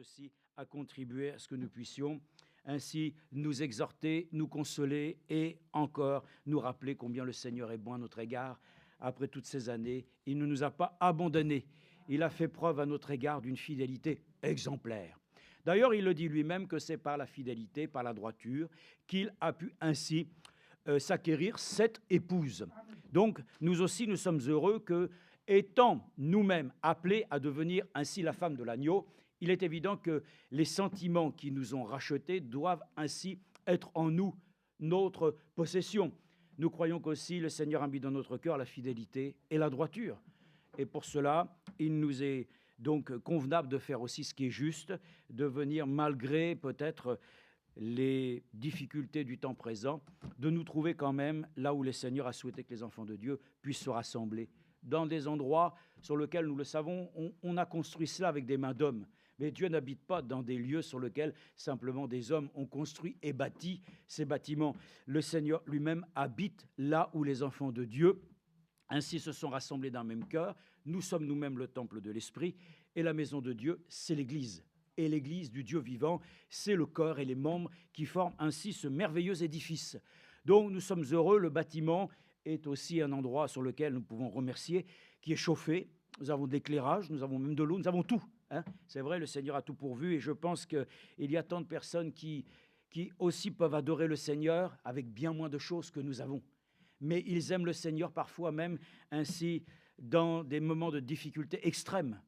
ceci a contribué à ce que nous puissions ainsi nous exhorter, nous consoler et encore nous rappeler combien le Seigneur est bon à notre égard. Après toutes ces années, il ne nous a pas abandonnés. Il a fait preuve à notre égard d'une fidélité exemplaire. D'ailleurs, il le dit lui-même que c'est par la fidélité, par la droiture, qu'il a pu ainsi s'acquérir cette épouse. Donc, nous aussi, nous sommes heureux que, étant nous-mêmes appelés à devenir ainsi la femme de l'agneau, il est évident que les sentiments qui nous ont rachetés doivent ainsi être en nous notre possession. Nous croyons qu'aussi le Seigneur a mis dans notre cœur la fidélité et la droiture. Et pour cela, il nous est donc convenable de faire aussi ce qui est juste, de venir malgré peut-être les difficultés du temps présent, de nous trouver quand même là où le Seigneur a souhaité que les enfants de Dieu puissent se rassembler, dans des endroits sur lesquels, nous le savons, on a construit cela avec des mains d'hommes. Mais Dieu n'habite pas dans des lieux sur lesquels simplement des hommes ont construit et bâti ces bâtiments. Le Seigneur lui-même habite là où les enfants de Dieu ainsi se sont rassemblés d'un même cœur. Nous sommes nous-mêmes le temple de l'Esprit et la maison de Dieu, c'est l'Église. Et l'Église du Dieu vivant, c'est le corps et les membres qui forment ainsi ce merveilleux édifice. Donc nous sommes heureux, le bâtiment est aussi un endroit sur lequel nous pouvons remercier, qui est chauffé. Nous avons de l'éclairage, nous avons même de l'eau, nous avons tout. C'est vrai, le Seigneur a tout pourvu et je pense qu'il y a tant de personnes qui aussi peuvent adorer le Seigneur avec bien moins de choses que nous avons. Mais ils aiment le Seigneur parfois même ainsi dans des moments de difficulté extrême.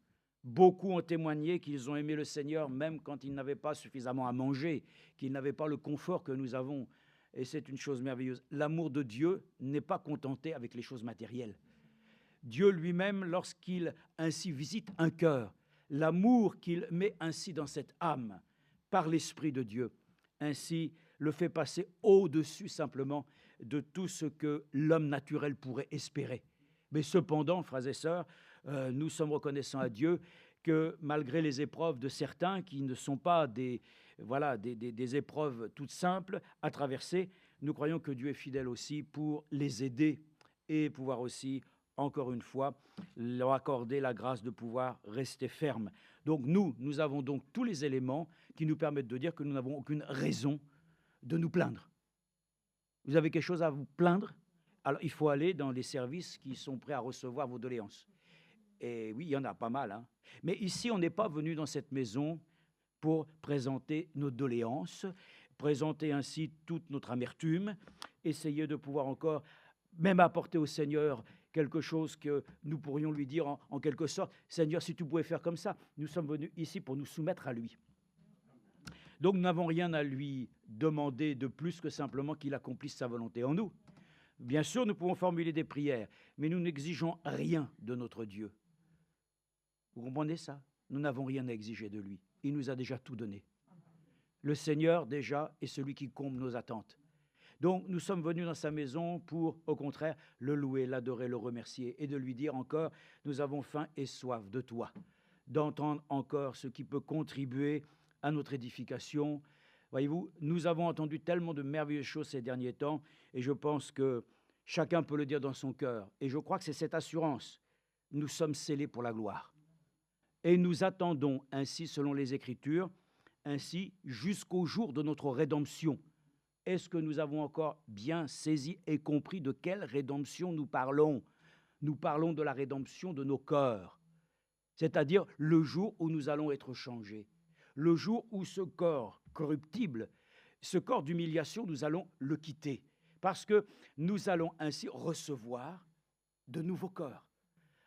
Beaucoup ont témoigné qu'ils ont aimé le Seigneur même quand ils n'avaient pas suffisamment à manger, qu'ils n'avaient pas le confort que nous avons. Et c'est une chose merveilleuse. L'amour de Dieu n'est pas contenté avec les choses matérielles. Dieu lui-même, lorsqu'il ainsi visite un cœur, l'amour qu'il met ainsi dans cette âme par l'Esprit de Dieu, ainsi le fait passer au-dessus simplement de tout ce que l'homme naturel pourrait espérer. Mais cependant, frères et sœurs, nous sommes reconnaissants à Dieu que malgré les épreuves de certains qui ne sont pas des épreuves toutes simples à traverser, nous croyons que Dieu est fidèle aussi pour les aider et pouvoir aussi, encore une fois, leur accorder la grâce de pouvoir rester ferme. Donc nous avons donc tous les éléments qui nous permettent de dire que nous n'avons aucune raison de nous plaindre. Vous avez quelque chose à vous plaindre? Alors, il faut aller dans les services qui sont prêts à recevoir vos doléances. Et oui, il y en a pas mal. Mais ici, on n'est pas venu dans cette maison pour présenter nos doléances, présenter ainsi toute notre amertume, essayer de pouvoir encore même apporter au Seigneur quelque chose que nous pourrions lui dire en quelque sorte, « Seigneur, si tu pouvais faire comme ça ». Nous sommes venus ici pour nous soumettre à lui. Donc, nous n'avons rien à lui demander de plus que simplement qu'il accomplisse sa volonté en nous. Bien sûr, nous pouvons formuler des prières, mais nous n'exigeons rien de notre Dieu. Vous comprenez ça? Nous n'avons rien à exiger de lui. Il nous a déjà tout donné. Le Seigneur, déjà, est celui qui comble nos attentes. Donc, nous sommes venus dans sa maison pour, au contraire, le louer, l'adorer, le remercier et de lui dire encore, nous avons faim et soif de toi, d'entendre encore ce qui peut contribuer à notre édification. Voyez-vous, nous avons entendu tellement de merveilleuses choses ces derniers temps et je pense que chacun peut le dire dans son cœur. Et je crois que c'est cette assurance. Nous sommes scellés pour la gloire. Et nous attendons ainsi, selon les Écritures, ainsi jusqu'au jour de notre rédemption. Est-ce que nous avons encore bien saisi et compris de quelle rédemption nous parlons? Nous parlons de la rédemption de nos cœurs, c'est-à-dire le jour où nous allons être changés, le jour où ce corps corruptible, ce corps d'humiliation, nous allons le quitter, parce que nous allons ainsi recevoir de nouveaux corps.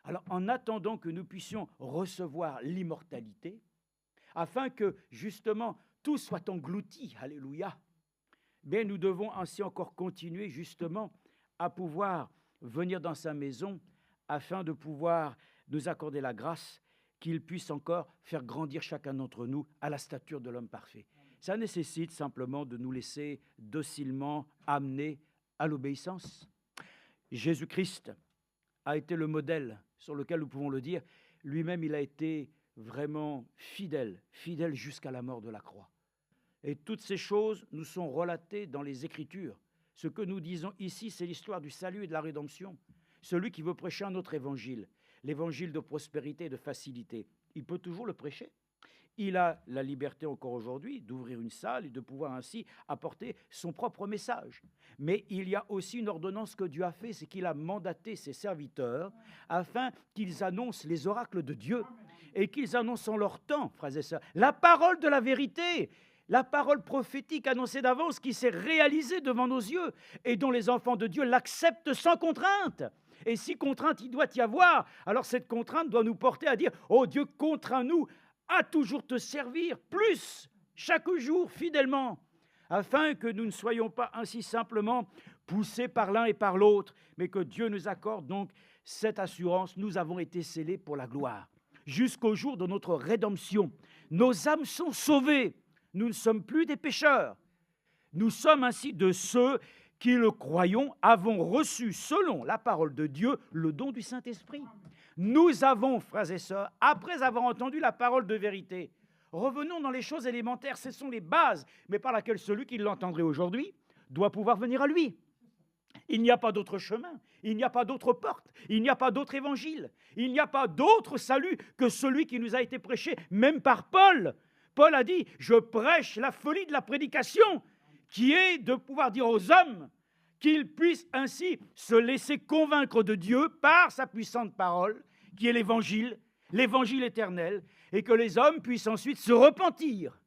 Alors, en attendant que nous puissions recevoir l'immortalité, afin que, justement, tout soit englouti, alléluia, mais nous devons ainsi encore continuer, justement, à pouvoir venir dans sa maison, afin de pouvoir nous accorder la grâce qu'il puisse encore faire grandir chacun d'entre nous à la stature de l'homme parfait. Ça nécessite simplement de nous laisser docilement amener à l'obéissance. Jésus-Christ a été le modèle sur lequel nous pouvons le dire. Lui-même, il a été vraiment fidèle jusqu'à la mort de la croix. Et toutes ces choses nous sont relatées dans les Écritures. Ce que nous disons ici, c'est l'histoire du salut et de la rédemption. Celui qui veut prêcher un autre évangile, l'évangile de prospérité et de facilité, il peut toujours le prêcher. il a la liberté encore aujourd'hui d'ouvrir une salle et de pouvoir ainsi apporter son propre message. Mais il y a aussi une ordonnance que Dieu a faite, c'est qu'il a mandaté ses serviteurs afin qu'ils annoncent les oracles de Dieu et qu'ils annoncent en leur temps, frères et sœurs, la parole de la vérité, la parole prophétique annoncée d'avance qui s'est réalisée devant nos yeux et dont les enfants de Dieu l'acceptent sans contrainte. Et si contrainte il doit y avoir, alors cette contrainte doit nous porter à dire « Oh Dieu, contrains-nous à toujours te servir plus, chaque jour, fidèlement, afin que nous ne soyons pas ainsi simplement poussés par l'un et par l'autre, mais que Dieu nous accorde donc cette assurance. Nous avons été scellés pour la gloire. Jusqu'au jour de notre rédemption, nos âmes sont sauvées. Nous ne sommes plus des pécheurs. Nous sommes ainsi de ceux qui, le croyons, avons reçu, selon la parole de Dieu, le don du Saint-Esprit. Nous avons, frères et sœurs, après avoir entendu la parole de vérité, revenons dans les choses élémentaires, ce sont les bases, mais par laquelle celui qui l'entendrait aujourd'hui doit pouvoir venir à lui. Il n'y a pas d'autre chemin, il n'y a pas d'autre porte, il n'y a pas d'autre évangile, il n'y a pas d'autre salut que celui qui nous a été prêché, même par Paul. Paul a dit, je prêche la folie de la prédication, qui est de pouvoir dire aux hommes qu'ils puissent ainsi se laisser convaincre de Dieu par sa puissante parole, qui est l'évangile éternel, et que les hommes puissent ensuite se repentir,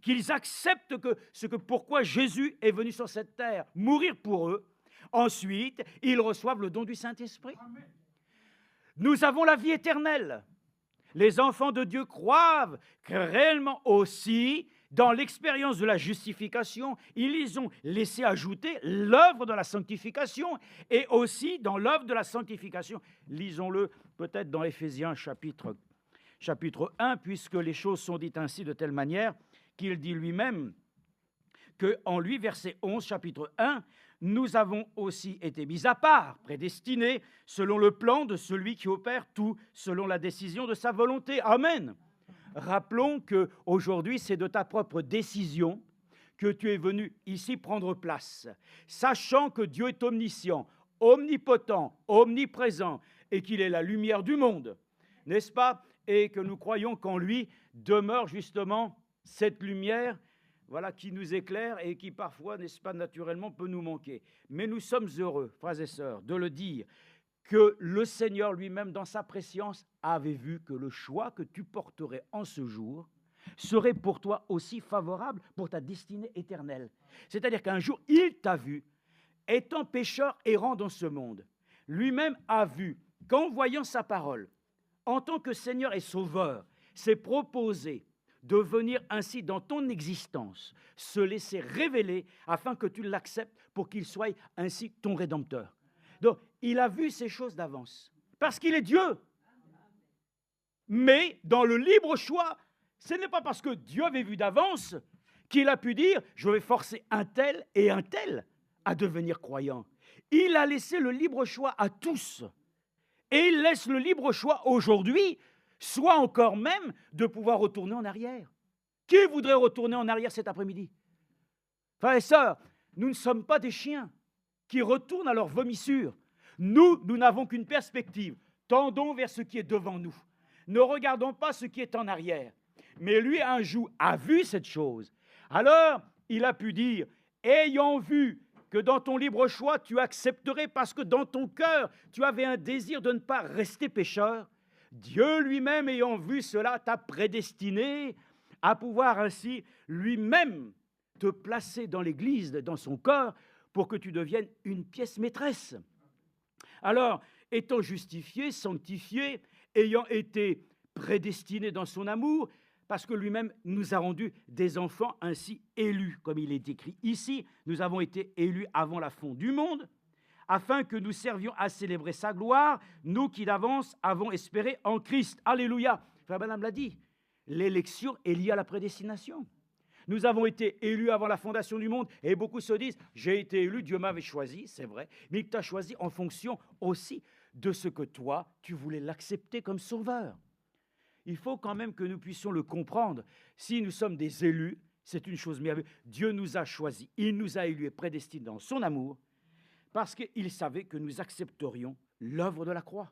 qu'ils acceptent que pourquoi Jésus est venu sur cette terre, mourir pour eux. Ensuite, ils reçoivent le don du Saint-Esprit. Nous avons la vie éternelle. Les enfants de Dieu croient que réellement aussi, dans l'expérience de la justification, ils ont laissé ajouter l'œuvre de la sanctification et aussi dans l'œuvre de la sanctification. Lisons-le peut-être dans Éphésiens chapitre 1, puisque les choses sont dites ainsi de telle manière qu'il dit lui-même qu'en lui, verset 11, chapitre 1, nous avons aussi été mis à part, prédestinés, selon le plan de celui qui opère tout, selon la décision de sa volonté. Amen. Rappelons qu'aujourd'hui, c'est de ta propre décision que tu es venu ici prendre place, sachant que Dieu est omniscient, omnipotent, omniprésent, et qu'il est la lumière du monde, n'est-ce pas? Et que nous croyons qu'en lui demeure justement cette lumière, voilà, qui nous éclaire et qui parfois, n'est-ce pas, naturellement peut nous manquer. Mais nous sommes heureux, frères et sœurs, de le dire, que le Seigneur lui-même, dans sa préscience, avait vu que le choix que tu porterais en ce jour serait pour toi aussi favorable pour ta destinée éternelle. C'est-à-dire qu'un jour, il t'a vu, étant pécheur errant dans ce monde. Lui-même a vu qu'en voyant sa parole, en tant que Seigneur et Sauveur, s'est proposé de venir ainsi dans ton existence, se laisser révéler afin que tu l'acceptes pour qu'il soit ainsi ton Rédempteur. Donc, il a vu ces choses d'avance, parce qu'il est Dieu. Mais dans le libre choix, ce n'est pas parce que Dieu avait vu d'avance qu'il a pu dire « je vais forcer un tel et un tel à devenir croyant ». Il a laissé le libre choix à tous. Et il laisse le libre choix aujourd'hui, soit encore même de pouvoir retourner en arrière. Qui voudrait retourner en arrière cet après-midi? Frères et sœurs, nous ne sommes pas des chiens qui retournent à leur vomissure. Nous n'avons qu'une perspective. Tendons vers ce qui est devant nous. Ne regardons pas ce qui est en arrière. Mais lui, un jour, a vu cette chose. Alors, il a pu dire, ayant vu que dans ton libre choix, tu accepterais parce que dans ton cœur, tu avais un désir de ne pas rester pécheur, Dieu lui-même, ayant vu cela, t'a prédestiné à pouvoir ainsi lui-même te placer dans l'Église, dans son corps, pour que tu deviennes une pièce maîtresse. Alors, étant justifié, sanctifié, ayant été prédestiné dans son amour, parce que lui-même nous a rendus des enfants ainsi élus, comme il est écrit ici, nous avons été élus avant la fond du monde, afin que nous servions à célébrer sa gloire, nous qui d'avance avons espéré en Christ. Alléluia. Frère Branham l'a dit, l'élection est liée à la prédestination. Nous avons été élus avant la fondation du monde, et beaucoup se disent, j'ai été élu, Dieu m'avait choisi, c'est vrai, mais il t'a choisi en fonction aussi de ce que toi, tu voulais l'accepter comme sauveur. Il faut quand même que nous puissions le comprendre. Si nous sommes des élus, c'est une chose merveilleuse. Dieu nous a choisis, il nous a élus et prédestinés dans son amour, parce qu'il savait que nous accepterions l'œuvre de la croix,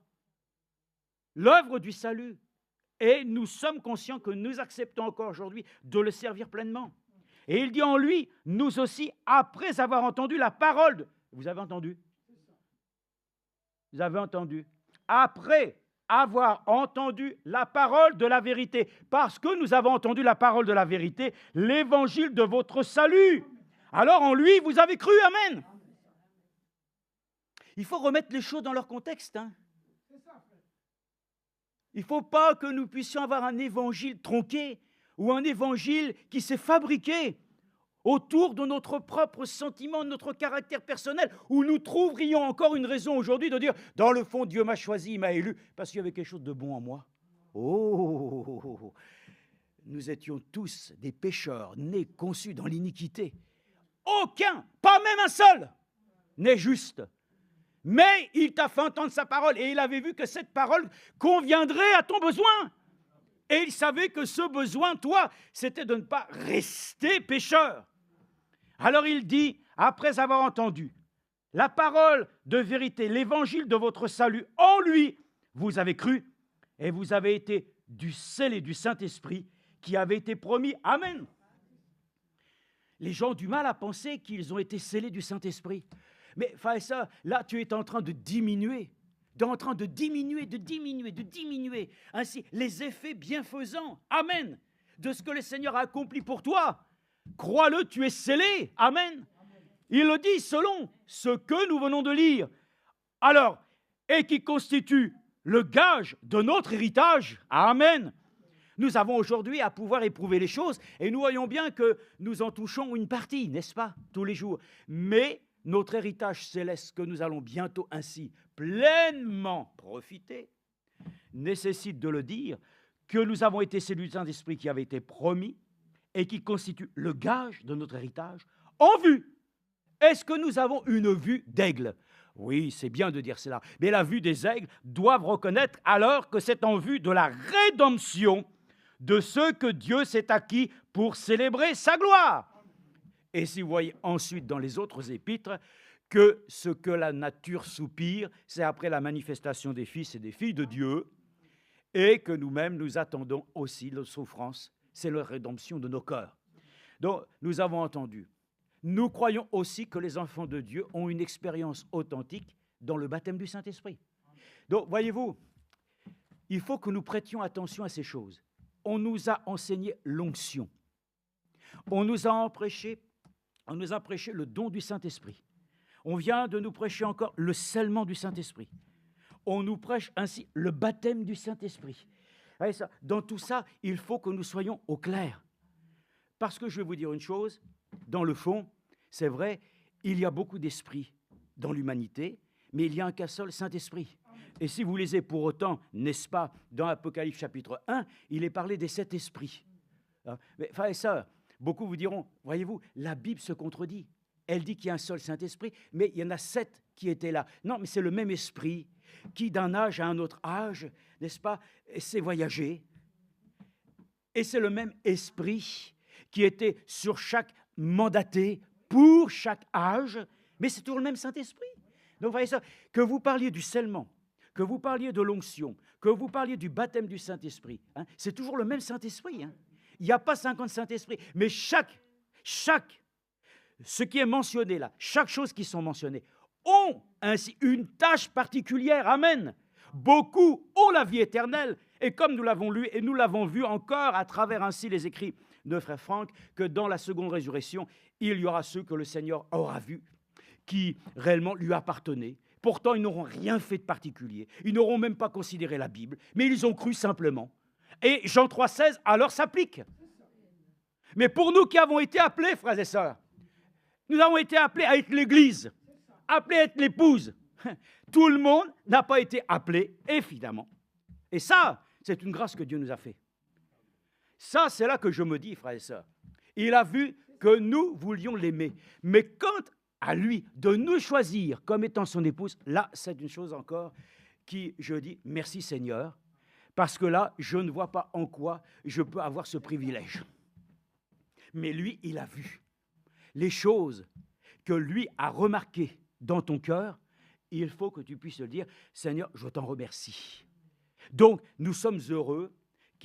l'œuvre du salut, Et nous sommes conscients que nous acceptons encore aujourd'hui de le servir pleinement. Et il dit en lui, nous aussi, après avoir entendu la parole. Vous avez entendu? Vous avez entendu? Après avoir entendu la parole de la vérité, parce que nous avons entendu la parole de la vérité, l'évangile de votre salut. Alors en lui, vous avez cru, amen. Il faut remettre les choses dans leur contexte. Hein. Il ne faut pas que nous puissions avoir un évangile tronqué ou un évangile qui s'est fabriqué autour de notre propre sentiment, de notre caractère personnel, où nous trouverions encore une raison aujourd'hui de dire « Dans le fond, Dieu m'a choisi, il m'a élu, parce qu'il y avait quelque chose de bon en moi. » Oh, nous étions tous des pécheurs, nés, conçus dans l'iniquité. Aucun, pas même un seul, n'est juste. Mais il t'a fait entendre sa parole, et il avait vu que cette parole conviendrait à ton besoin. Et il savait que ce besoin, toi, c'était de ne pas rester pécheur. Alors il dit, après avoir entendu la parole de vérité, l'évangile de votre salut, en lui, vous avez cru et vous avez été du scellé du Saint-Esprit qui avait été promis. Amen. Les gens ont du mal à penser qu'ils ont été scellés du Saint-Esprit. Mais frère et sœur, là tu es en train de diminuer. De diminuer ainsi les effets bienfaisants, amen, de ce que le Seigneur a accompli pour toi. Crois-le, tu es scellé, amen. Il le dit selon ce que nous venons de lire. Alors, et qui constitue le gage de notre héritage, amen. Nous avons aujourd'hui à pouvoir éprouver les choses et nous voyons bien que nous en touchons une partie, n'est-ce pas, tous les jours. Mais notre héritage céleste que nous allons bientôt ainsi pleinement profiter, nécessite de le dire que nous avons été scellés du Saint-Esprit qui avait été promis et qui constitue le gage de notre héritage en vue. Est-ce que nous avons une vue d'aigle? Oui, c'est bien de dire cela, mais la vue des aigles doivent reconnaître alors que c'est en vue de la rédemption de ceux que Dieu s'est acquis pour célébrer sa gloire. Et si vous voyez ensuite dans les autres épîtres que ce que la nature soupire, c'est après la manifestation des fils et des filles de Dieu, et que nous-mêmes nous attendons aussi notre souffrance, c'est la rédemption de nos cœurs. Donc, nous avons entendu. Nous croyons aussi que les enfants de Dieu ont une expérience authentique dans le baptême du Saint-Esprit. Donc, voyez-vous, il faut que nous prêtions attention à ces choses. On nous a enseigné l'onction. On nous a prêché le don du Saint-Esprit. On vient de nous prêcher encore le scellement du Saint-Esprit. On nous prêche ainsi le baptême du Saint-Esprit. Dans tout ça, il faut que nous soyons au clair. Parce que je vais vous dire une chose, dans le fond, c'est vrai, il y a beaucoup d'esprits dans l'humanité, mais il y a un qu'un seul Saint-Esprit. Et si vous lisez pour autant, n'est-ce pas, dans Apocalypse chapitre 1, il est parlé des 7 esprits. Mais frères et sœurs, beaucoup vous diront, voyez-vous, la Bible se contredit. Elle dit qu'il y a un seul Saint-Esprit, mais il y en a 7 qui étaient là. Non, mais c'est le même esprit qui, d'un âge à un autre âge, n'est-ce pas, s'est voyagé. Et c'est le même esprit qui était sur chaque mandaté, pour chaque âge, mais c'est toujours le même Saint-Esprit. Donc, voyez ça, que vous parliez du scellement, que vous parliez de l'onction, que vous parliez du baptême du Saint-Esprit, hein, c'est toujours le même Saint-Esprit. Hein. Il n'y a pas 50 Saint-Esprits, mais chaque, ce qui est mentionné là, chaque chose qui sont mentionnées, ont ainsi une tâche particulière. Amen. Beaucoup ont la vie éternelle. Et comme nous l'avons lu et nous l'avons vu encore à travers ainsi les écrits de frère Franck, que dans la seconde résurrection, il y aura ceux que le Seigneur aura vus, qui réellement lui appartenaient. Pourtant, ils n'auront rien fait de particulier. Ils n'auront même pas considéré la Bible, mais ils ont cru simplement. Et Jean 3,16 alors s'applique. Mais pour nous qui avons été appelés, frères et sœurs, nous avons été appelés à être l'Église, appelés à être l'épouse. Tout le monde n'a pas été appelé, évidemment. Et ça, c'est une grâce que Dieu nous a fait. Ça, c'est là que je me dis, frères et sœurs, il a vu que nous voulions l'aimer. Mais quant à lui de nous choisir comme étant son épouse, là, c'est une chose encore qui, je dis, merci Seigneur, parce que là, je ne vois pas en quoi je peux avoir ce privilège. Mais lui, il a vu les choses que lui a remarquées dans ton cœur. Il faut que tu puisses le dire, Seigneur, je t'en remercie. Donc, nous sommes heureux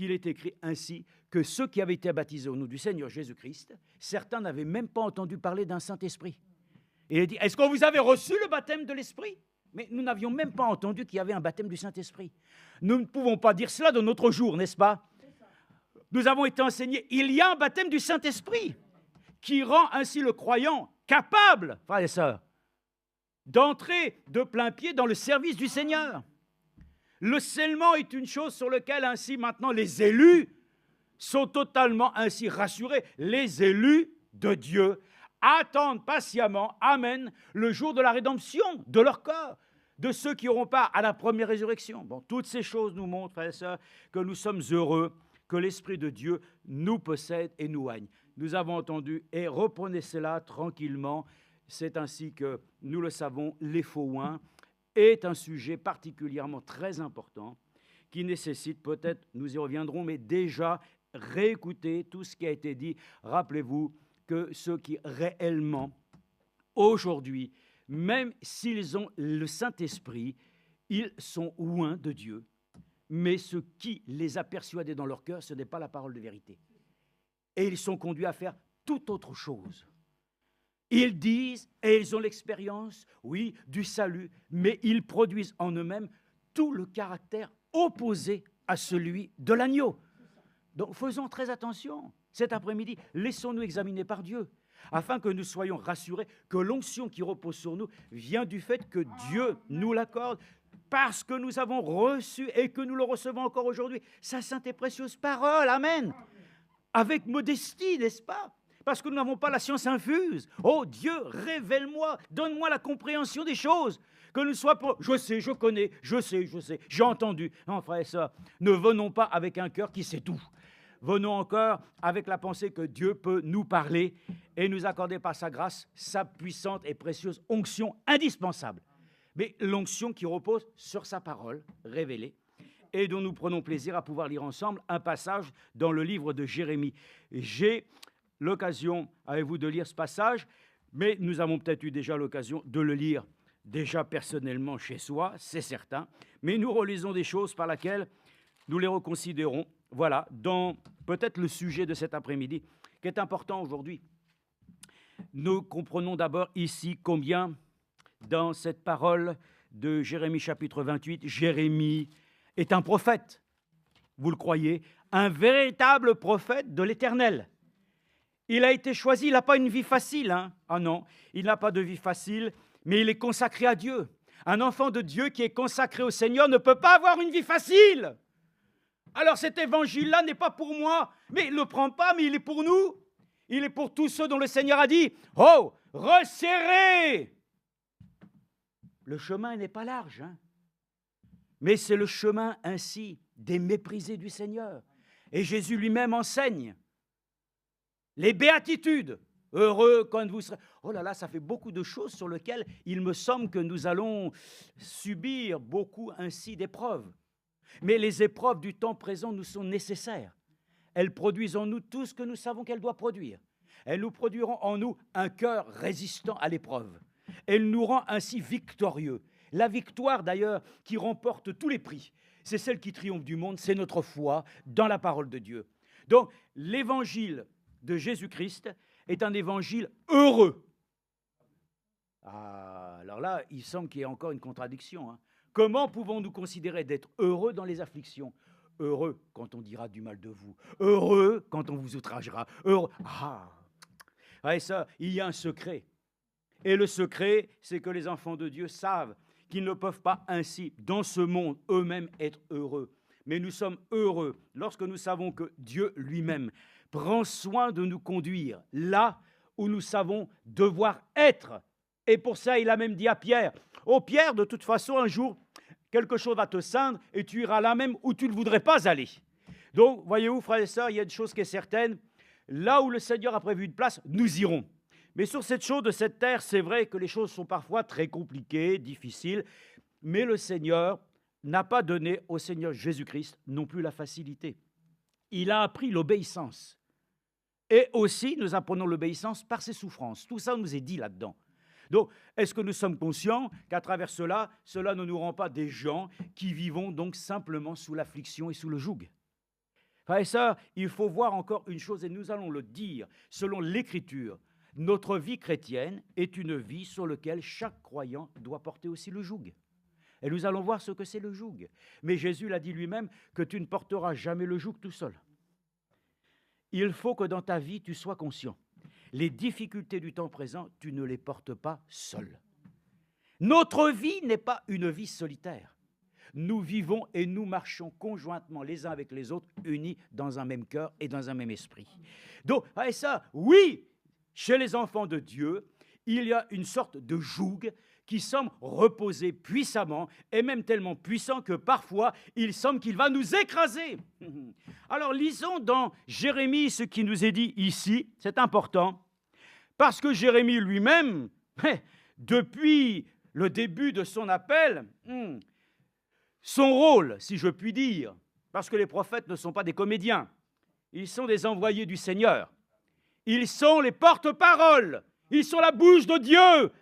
qu'il est écrit ainsi que ceux qui avaient été baptisés au nom du Seigneur Jésus-Christ, certains n'avaient même pas entendu parler d'un Saint-Esprit. Et il dit, est-ce que vous avez reçu le baptême de l'Esprit? Mais nous n'avions même pas entendu qu'il y avait un baptême du Saint-Esprit. Nous ne pouvons pas dire cela de notre jour, n'est-ce pas? Nous avons été enseignés, il y a un baptême du Saint-Esprit qui rend ainsi le croyant capable, frères et sœurs, d'entrer de plein pied dans le service du Seigneur. Le scellement est une chose sur laquelle ainsi maintenant les élus sont totalement ainsi rassurés. Les élus de Dieu attendent patiemment, amen, le jour de la rédemption de leur corps, de ceux qui auront part à la première résurrection. Bon, toutes ces choses nous montrent, frères et sœurs, que nous sommes heureux, que l'Esprit de Dieu nous possède et nous règne. Nous avons entendu, et reprenez cela tranquillement, c'est ainsi que nous le savons, les faux oins est un sujet particulièrement très important qui nécessite peut-être, nous y reviendrons, mais déjà réécouter tout ce qui a été dit. Rappelez-vous que ceux qui réellement, aujourd'hui, même s'ils ont le Saint-Esprit, ils sont loin de Dieu. Mais ce qui les a persuadés dans leur cœur, ce n'est pas la parole de vérité. Et ils sont conduits à faire toute autre chose. Ils disent, et ils ont l'expérience, oui, du salut, mais ils produisent en eux-mêmes tout le caractère opposé à celui de l'agneau. Donc faisons très attention. Cet après-midi, laissons-nous examiner par Dieu, afin que nous soyons rassurés que l'onction qui repose sur nous vient du fait que Dieu nous l'accorde, parce que nous avons reçu et que nous le recevons encore aujourd'hui, sa sainte et précieuse parole. Amen. Avec modestie, n'est-ce pas? Parce que nous n'avons pas la science infuse. Oh Dieu, révèle-moi, donne-moi la compréhension des choses. Que nous soyons pour... Je sais, je connais, je sais, j'ai entendu. Non, frère et sœurs, ne venons pas avec un cœur qui sait tout. Venons encore avec la pensée que Dieu peut nous parler et nous accorder par sa grâce sa puissante et précieuse onction indispensable. Mais l'onction qui repose sur sa parole révélée et dont nous prenons plaisir à pouvoir lire ensemble un passage dans le livre de Jérémie. J'ai l'occasion avec vous de lire ce passage, mais nous avons peut-être eu déjà l'occasion de le lire déjà personnellement chez soi, c'est certain, mais nous relisons des choses par lesquelles nous les reconsidérons, voilà, dans peut-être le sujet de cet après-midi, qui est important aujourd'hui. Nous comprenons d'abord ici combien, dans cette parole de Jérémie chapitre 28, Jérémie est un prophète, vous le croyez, un véritable prophète de l'Éternel. Il a été choisi, il n'a pas une vie facile, hein? Ah non, il n'a pas de vie facile, mais il est consacré à Dieu. Un enfant de Dieu qui est consacré au Seigneur ne peut pas avoir une vie facile. Alors cet évangile-là n'est pas pour moi, mais il ne le prend pas, mais il est pour nous. Il est pour tous ceux dont le Seigneur a dit, « Oh, resserrez !» Le chemin n'est pas large, hein? Mais c'est le chemin ainsi des méprisés du Seigneur. Et Jésus lui-même enseigne les béatitudes. Heureux quand vous serez... Oh là là, ça fait beaucoup de choses sur lesquelles il me semble que nous allons subir beaucoup ainsi d'épreuves. Mais les épreuves du temps présent nous sont nécessaires. Elles produisent en nous tout ce que nous savons qu'elles doivent produire. Elles nous produiront en nous un cœur résistant à l'épreuve. Elles nous rend ainsi victorieux. La victoire d'ailleurs qui remporte tous les prix, c'est celle qui triomphe du monde, c'est notre foi dans la parole de Dieu. Donc l'évangile de Jésus-Christ est un évangile heureux. Ah, alors là, il semble qu'il y ait encore une contradiction, hein. Comment pouvons-nous considérer d'être heureux dans les afflictions? Heureux quand on dira du mal de vous. Heureux quand on vous outragera. Heureux. Ah, ouais, ça, il y a un secret. Et le secret, c'est que les enfants de Dieu savent qu'ils ne peuvent pas ainsi, dans ce monde, eux-mêmes être heureux. Mais nous sommes heureux lorsque nous savons que Dieu lui-même prend soin de nous conduire là où nous savons devoir être. Et pour ça, il a même dit à Pierre, « Oh Pierre, de toute façon, un jour, quelque chose va te ceindre et tu iras là même où tu ne voudrais pas aller. » Donc, voyez-vous, frères et sœurs, il y a une chose qui est certaine, là où le Seigneur a prévu une place, nous irons. Mais sur cette chose de cette terre, c'est vrai que les choses sont parfois très compliquées, difficiles, mais le Seigneur n'a pas donné au Seigneur Jésus-Christ non plus la facilité. Il a appris l'obéissance. Et aussi, nous apprenons l'obéissance par ses souffrances. Tout ça nous est dit là-dedans. Donc, est-ce que nous sommes conscients qu'à travers cela ne nous rend pas des gens qui vivons donc simplement sous l'affliction et sous le joug? Frères et sœurs, il faut voir encore une chose, et nous allons le dire, selon l'Écriture. Notre vie chrétienne est une vie sur laquelle chaque croyant doit porter aussi le joug. Et nous allons voir ce que c'est le joug. Mais Jésus l'a dit lui-même que tu ne porteras jamais le joug tout seul. Il faut que dans ta vie, tu sois conscient. Les difficultés du temps présent, tu ne les portes pas seul. Notre vie n'est pas une vie solitaire. Nous vivons et nous marchons conjointement les uns avec les autres, unis dans un même cœur et dans un même esprit. Donc, et ça, oui, chez les enfants de Dieu, il y a une sorte de joug qui semble reposer puissamment, et même tellement puissant que parfois, il semble qu'il va nous écraser. Alors, lisons dans Jérémie ce qui nous est dit ici, c'est important, parce que Jérémie lui-même, depuis le début de son appel, son rôle, si je puis dire, parce que les prophètes ne sont pas des comédiens, ils sont des envoyés du Seigneur. Ils sont les porte-paroles, ils sont la bouche de Dieu.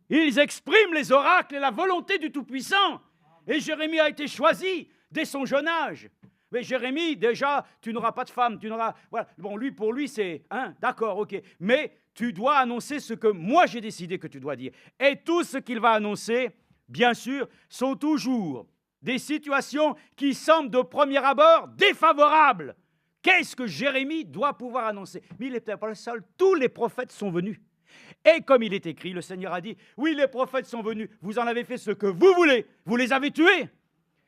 Ils expriment les oracles et la volonté du Tout-Puissant. Et Jérémie a été choisi dès son jeune âge. Mais Jérémie, déjà, tu n'auras pas de femme, tu n'auras... Voilà. Bon, lui, pour lui, c'est... d'accord, ok. Mais tu dois annoncer ce que moi j'ai décidé que tu dois dire. Et tout ce qu'il va annoncer, bien sûr, sont toujours des situations qui semblent de premier abord défavorables. Qu'est-ce que Jérémie doit pouvoir annoncer? Mais il n'était pas le seul, tous les prophètes sont venus. Et comme il est écrit, le Seigneur a dit, oui, les prophètes sont venus, vous en avez fait ce que vous voulez, vous les avez tués.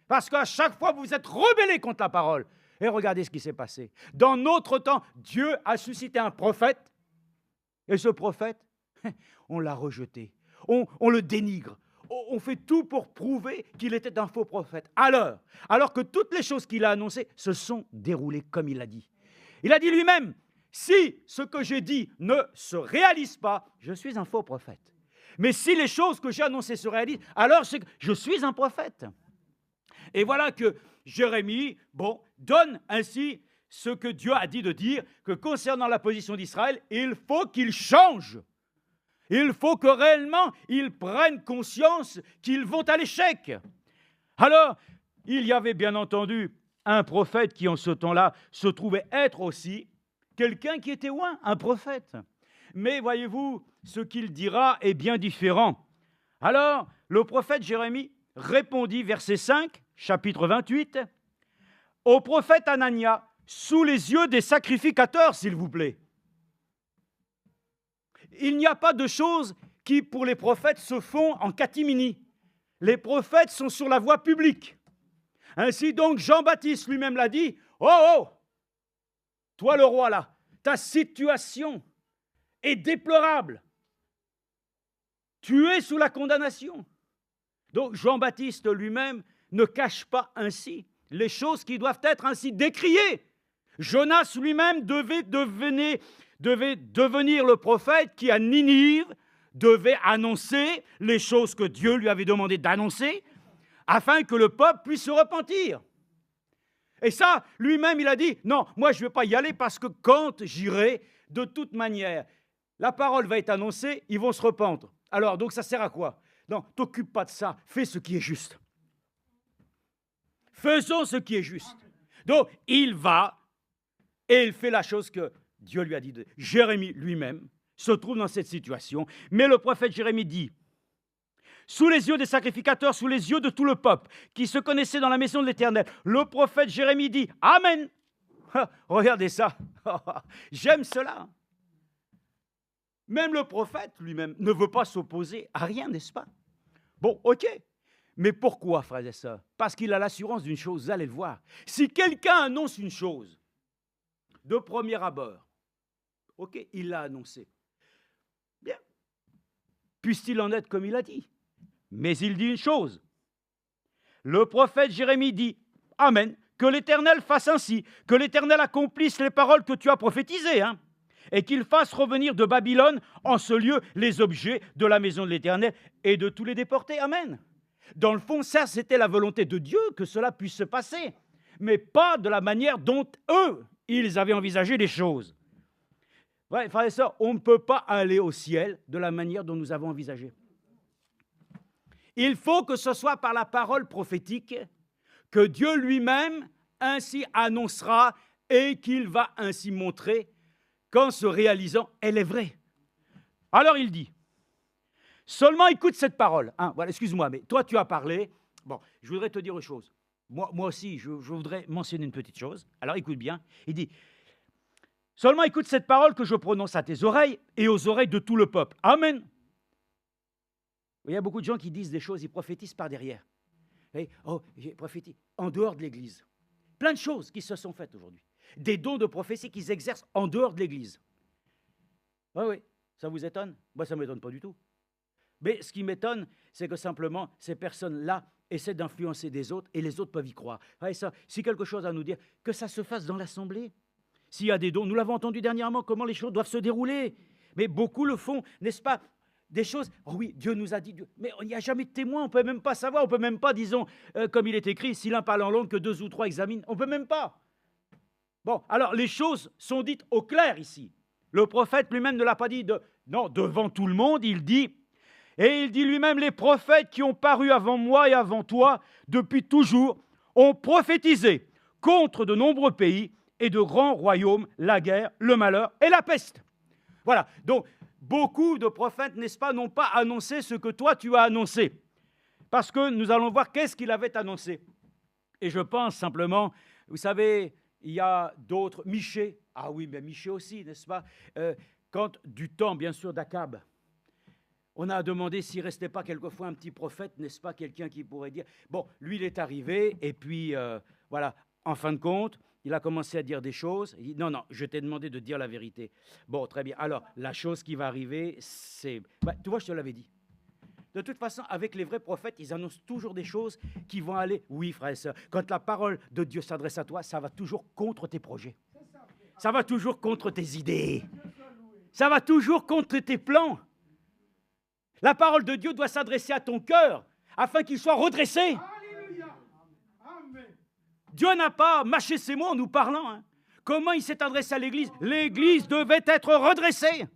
Parce qu'à chaque fois, vous vous êtes rebellés contre la parole. Et regardez ce qui s'est passé. Dans notre temps, Dieu a suscité un prophète. Et ce prophète, on l'a rejeté. On le dénigre. On fait tout pour prouver qu'il était un faux prophète. Alors que toutes les choses qu'il a annoncées se sont déroulées comme il l'a dit. Il a dit lui-même, si ce que j'ai dit ne se réalise pas, je suis un faux prophète. Mais si les choses que j'ai annoncées se réalisent, alors je suis un prophète. Et voilà que Jérémie, donne ainsi ce que Dieu a dit de dire, que concernant la position d'Israël, il faut qu'il change. Il faut que réellement, ils prennent conscience qu'ils vont à l'échec. Alors, il y avait bien entendu un prophète qui, en ce temps-là, se trouvait être aussi quelqu'un qui était loin, un prophète. Mais voyez-vous, ce qu'il dira est bien différent. Alors, le prophète Jérémie répondit, verset 5, chapitre 28, au prophète Anania, sous les yeux des sacrificateurs, s'il vous plaît. Il n'y a pas de choses qui, pour les prophètes, se font en catimini. Les prophètes sont sur la voie publique. Ainsi donc, Jean-Baptiste lui-même l'a dit, « Oh, toi le roi là, ta situation est déplorable. Tu es sous la condamnation. » Donc Jean-Baptiste lui-même ne cache pas ainsi les choses qui doivent être ainsi décriées. Jonas lui-même devait devenir le prophète qui, à Ninive, devait annoncer les choses que Dieu lui avait demandé d'annoncer afin que le peuple puisse se repentir. Et ça, lui-même, il a dit, non, moi je ne vais pas y aller parce que quand j'irai, de toute manière, la parole va être annoncée, ils vont se repentir. Alors, donc ça sert à quoi? Non, t'occupe pas de ça, fais ce qui est juste. Faisons ce qui est juste. Donc, il va et il fait la chose que Dieu lui a dit. Jérémie lui-même se trouve dans cette situation. Mais le prophète Jérémie dit, sous les yeux des sacrificateurs, sous les yeux de tout le peuple qui se connaissait dans la maison de l'Éternel, le prophète Jérémie dit, Amen. Regardez ça. J'aime cela. Même le prophète lui-même ne veut pas s'opposer à rien, n'est-ce pas? Bon, ok. Mais pourquoi, frères et sœurs? Parce qu'il a l'assurance d'une chose, vous allez le voir. Si quelqu'un annonce une chose, de premier abord, ok, il l'a annoncé. Bien. Puisse-t-il en être comme il a dit? Mais il dit une chose. Le prophète Jérémie dit, Amen, que l'Éternel fasse ainsi, que l'Éternel accomplisse les paroles que tu as prophétisées, et qu'il fasse revenir de Babylone en ce lieu les objets de la maison de l'Éternel et de tous les déportés. Amen. Dans le fond, ça, c'était la volonté de Dieu que cela puisse se passer, mais pas de la manière dont eux, ils avaient envisagé les choses. Ouais, frères et sœurs, on ne peut pas aller au ciel de la manière dont nous avons envisagé. Il faut que ce soit par la parole prophétique que Dieu lui-même ainsi annoncera et qu'il va ainsi montrer qu'en se réalisant, elle est vraie. Alors il dit, seulement écoute cette parole. Hein, voilà, excuse-moi, mais toi tu as parlé. Bon, je voudrais te dire une chose. Moi aussi, je voudrais mentionner une petite chose. Alors écoute bien. Il dit, seulement écoute cette parole que je prononce à tes oreilles et aux oreilles de tout le peuple. Amen. Il y a beaucoup de gens qui disent des choses, ils prophétisent par derrière. Et, oh, j'ai prophétisé en dehors de l'Église. Plein de choses qui se sont faites aujourd'hui. Des dons de prophétie qu'ils exercent en dehors de l'Église. Oui, oui, ça vous étonne? Moi, ça ne m'étonne pas du tout. Mais ce qui m'étonne, c'est que simplement, ces personnes-là essaient d'influencer des autres et les autres peuvent y croire. Et ça, si quelque chose à nous dire, que ça se fasse dans l'Assemblée. S'il y a des dons, nous l'avons entendu dernièrement, comment les choses doivent se dérouler. Mais beaucoup le font, n'est-ce pas? Des choses, oh oui, Dieu nous a dit, mais il n'y a jamais de témoin, on ne peut même pas savoir, on ne peut même pas, disons, comme il est écrit, si l'un parle en langue, que 2 ou 3 examinent, on ne peut même pas. Bon, alors les choses sont dites au clair ici. Le prophète lui-même ne l'a pas dit, non, devant tout le monde, il dit, et il dit lui-même, les prophètes qui ont paru avant moi et avant toi, depuis toujours, ont prophétisé contre de nombreux pays et de grands royaumes, la guerre, le malheur et la peste. Voilà, donc, beaucoup de prophètes, n'est-ce pas, n'ont pas annoncé ce que toi tu as annoncé. Parce que nous allons voir qu'est-ce qu'il avait annoncé. Et je pense simplement, vous savez, il y a d'autres, Michée, ah oui, mais Michée aussi, n'est-ce pas, quand du temps, bien sûr, d'Akab, on a demandé s'il ne restait pas quelquefois un petit prophète, n'est-ce pas, quelqu'un qui pourrait dire, bon, lui il est arrivé, et puis, voilà, en fin de compte, il a commencé à dire des choses. Il dit, non, je t'ai demandé de dire la vérité. Bon, très bien. Alors, la chose qui va arriver, c'est... tu vois, je te l'avais dit. De toute façon, avec les vrais prophètes, ils annoncent toujours des choses qui vont aller... Oui, frères et sœurs, quand la parole de Dieu s'adresse à toi, ça va toujours contre tes projets. Ça va toujours contre tes idées. Ça va toujours contre tes plans. La parole de Dieu doit s'adresser à ton cœur afin qu'il soit redressé. Dieu n'a pas mâché ses mots en nous parlant. Hein. Comment il s'est adressé à l'Église? L'Église devait être redressée.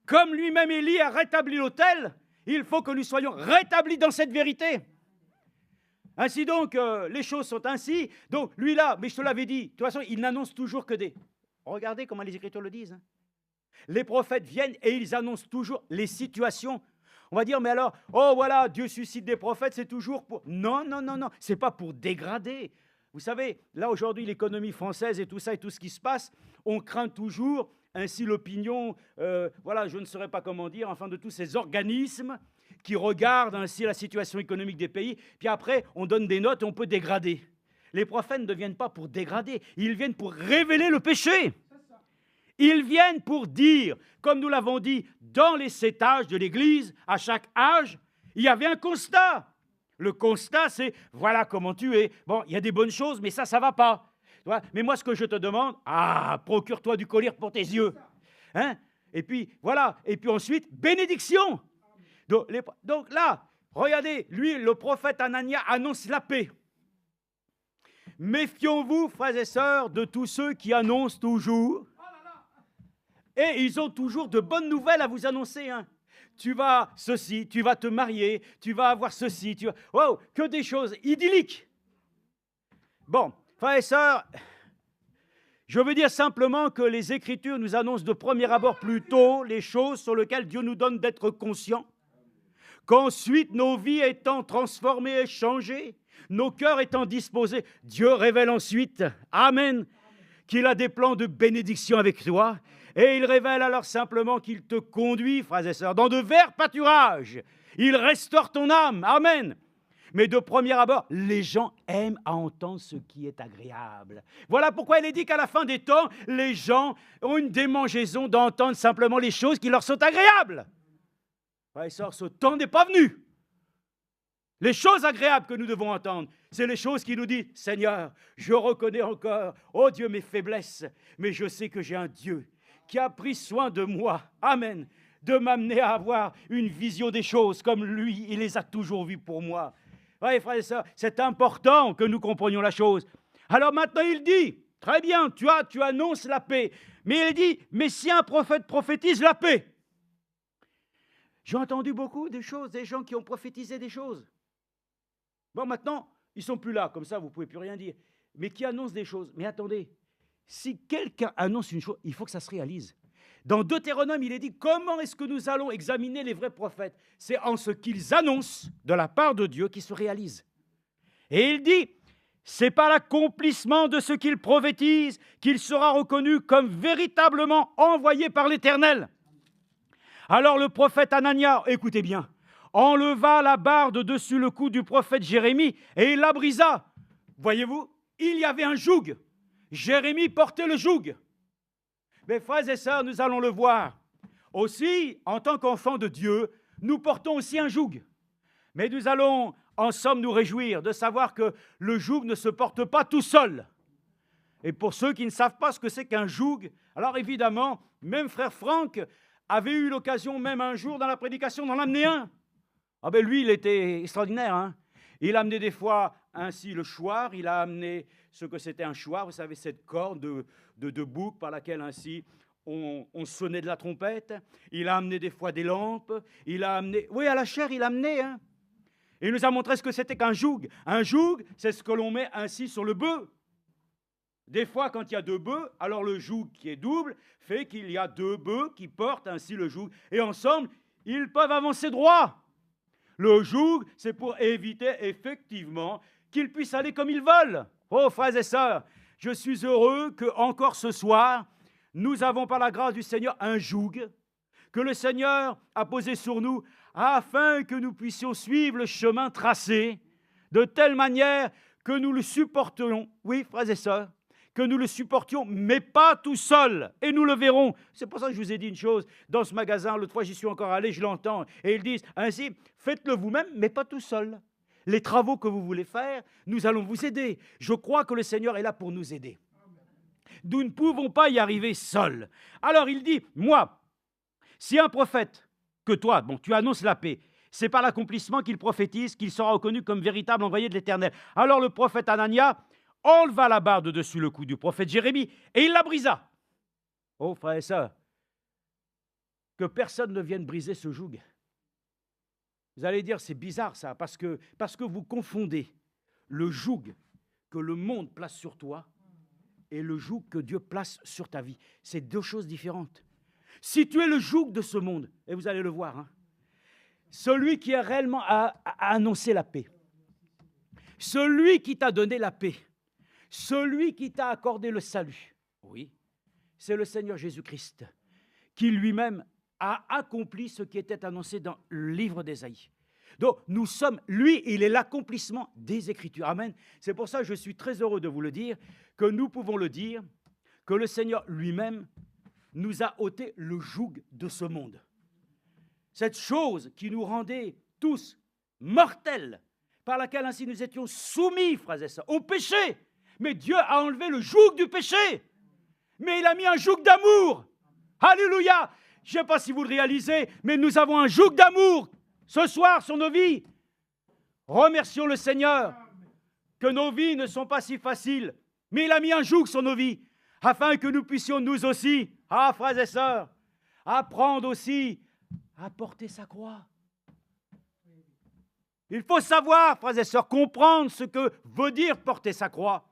Comme lui-même Élie a rétabli l'autel, il faut que nous soyons rétablis dans cette vérité. Ainsi donc, les choses sont ainsi. Donc, lui là, mais je te l'avais dit, de toute façon, il n'annonce toujours que des... Regardez comment les Écritures le disent. Hein. Les prophètes viennent et ils annoncent toujours les situations. On va dire, mais alors, oh voilà, Dieu suscite des prophètes, c'est toujours pour... Non, c'est pas pour dégrader. Vous savez, là aujourd'hui, l'économie française et tout ça et tout ce qui se passe, on craint toujours ainsi l'opinion, voilà, je ne saurais pas comment dire, enfin de tous ces organismes qui regardent ainsi la situation économique des pays, puis après, on donne des notes et on peut dégrader. Les prophètes ne viennent pas pour dégrader, ils viennent pour révéler le péché. Ils viennent pour dire, comme nous l'avons dit, dans les 7 âges de l'Église, à chaque âge, il y avait un constat. Le constat, c'est, voilà comment tu es. Bon, il y a des bonnes choses, mais ça ne va pas. Mais moi, ce que je te demande, procure-toi du collyre pour tes yeux. Hein? Et puis, voilà. Et puis ensuite, bénédiction. Donc là, regardez, lui, le prophète Anania annonce la paix. Méfions-vous, frères et sœurs, de tous ceux qui annoncent toujours. Et ils ont toujours de bonnes nouvelles à vous annoncer. Hein. Tu vas ceci, tu vas te marier, tu vas avoir ceci, tu vas... Wow, que des choses idylliques. Bon, frères et sœurs, je veux dire simplement que les Écritures nous annoncent de premier abord plutôt les choses sur lesquelles Dieu nous donne d'être conscients, qu'ensuite nos vies étant transformées et changées, nos cœurs étant disposés, Dieu révèle ensuite, Amen, qu'il a des plans de bénédiction avec toi. Et il révèle alors simplement qu'il te conduit, frères et sœurs, dans de verts pâturages. Il restaure ton âme. Amen. Mais de premier abord, les gens aiment à entendre ce qui est agréable. Voilà pourquoi il est dit qu'à la fin des temps, les gens ont une démangeaison d'entendre simplement les choses qui leur sont agréables. Frères et sœurs, ce temps n'est pas venu. Les choses agréables que nous devons entendre, c'est les choses qui nous disent, Seigneur, je reconnais encore, oh Dieu, mes faiblesses, mais je sais que j'ai un Dieu qui a pris soin de moi, amen, de m'amener à avoir une vision des choses comme lui, il les a toujours vues pour moi. Oui, frères et sœurs, c'est important que nous comprenions la chose. Alors maintenant, il dit, très bien, tu annonces la paix, mais il dit, mais si un prophète prophétise la paix. J'ai entendu beaucoup de choses, des gens qui ont prophétisé des choses. Bon, maintenant, ils ne sont plus là, comme ça, vous ne pouvez plus rien dire. Mais qui annoncent des choses. Mais attendez, si quelqu'un annonce une chose, il faut que ça se réalise. Dans Deutéronome, il est dit, comment est-ce que nous allons examiner les vrais prophètes? C'est en ce qu'ils annoncent de la part de Dieu qui se réalise. Et il dit, c'est par l'accomplissement de ce qu'ils prophétisent qu'il sera reconnu comme véritablement envoyé par l'Éternel. Alors le prophète Anania, écoutez bien, enleva la barre de dessus le cou du prophète Jérémie et il la brisa. Voyez-vous, il y avait un joug. Jérémie portait le joug. Mes frères et sœurs, nous allons le voir. Aussi, en tant qu'enfants de Dieu, nous portons aussi un joug. Mais nous allons, en somme, nous réjouir de savoir que le joug ne se porte pas tout seul. Et pour ceux qui ne savent pas ce que c'est qu'un joug, alors évidemment, même frère Franck avait eu l'occasion même un jour dans la prédication d'en amener un. Ah ben lui, il était extraordinaire. Hein. Il a amené des fois ainsi le chouard, il a amené ce que c'était un chouard, vous savez, cette corde de bouc par laquelle ainsi on sonnait de la trompette. Il a amené des fois des lampes, il a amené, oui, à la chair, il a amené. Hein. Il nous a montré ce que c'était qu'un joug. Un joug, c'est ce que l'on met ainsi sur le bœuf. Des fois, quand il y a deux bœufs, alors le joug qui est double fait qu'il y a deux bœufs qui portent ainsi le joug. Et ensemble, ils peuvent avancer droit. Le joug, c'est pour éviter effectivement qu'ils puissent aller comme ils veulent. Oh, frères et sœurs, je suis heureux que encore ce soir, nous avons par la grâce du Seigneur un joug que le Seigneur a posé sur nous afin que nous puissions suivre le chemin tracé de telle manière que nous le supportions. Oui, frères et sœurs, que nous le supportions, mais pas tout seul. Et nous le verrons. C'est pour ça que je vous ai dit une chose. Dans ce magasin, l'autre fois, j'y suis encore allé, je l'entends. Et ils disent, ainsi, faites-le vous-même, mais pas tout seul. Les travaux que vous voulez faire, nous allons vous aider. Je crois que le Seigneur est là pour nous aider. Nous ne pouvons pas y arriver seuls. Alors il dit, moi, si un prophète, que toi, bon, tu annonces la paix, c'est par l'accomplissement qu'il prophétise qu'il sera reconnu comme véritable envoyé de l'Éternel. Alors le prophète Anania enleva la barre de dessus le cou du prophète Jérémie et il la brisa. Oh, frères et sœurs, que personne ne vienne briser ce joug. Vous allez dire, c'est bizarre ça, parce que vous confondez le joug que le monde place sur toi et le joug que Dieu place sur ta vie. C'est deux choses différentes. Si tu es le joug de ce monde, et vous allez le voir, hein, celui qui a réellement annoncé la paix, celui qui t'a donné la paix, celui qui t'a accordé le salut, oui, c'est le Seigneur Jésus-Christ, qui lui-même a accompli ce qui était annoncé dans le livre d'Ésaïe. Donc, nous sommes, lui, il est l'accomplissement des Écritures. Amen. C'est pour ça que je suis très heureux de vous le dire, que nous pouvons le dire, que le Seigneur lui-même nous a ôté le joug de ce monde. Cette chose qui nous rendait tous mortels, par laquelle ainsi nous étions soumis, frères et sœurs, au péché. Mais Dieu a enlevé le joug du péché. Mais il a mis un joug d'amour. Alléluia. Je ne sais pas si vous le réalisez, mais nous avons un joug d'amour ce soir sur nos vies. Remercions le Seigneur que nos vies ne sont pas si faciles, mais il a mis un joug sur nos vies afin que nous puissions nous aussi, frères et sœurs, apprendre aussi à porter sa croix. Il faut savoir, frères et sœurs, comprendre ce que veut dire porter sa croix.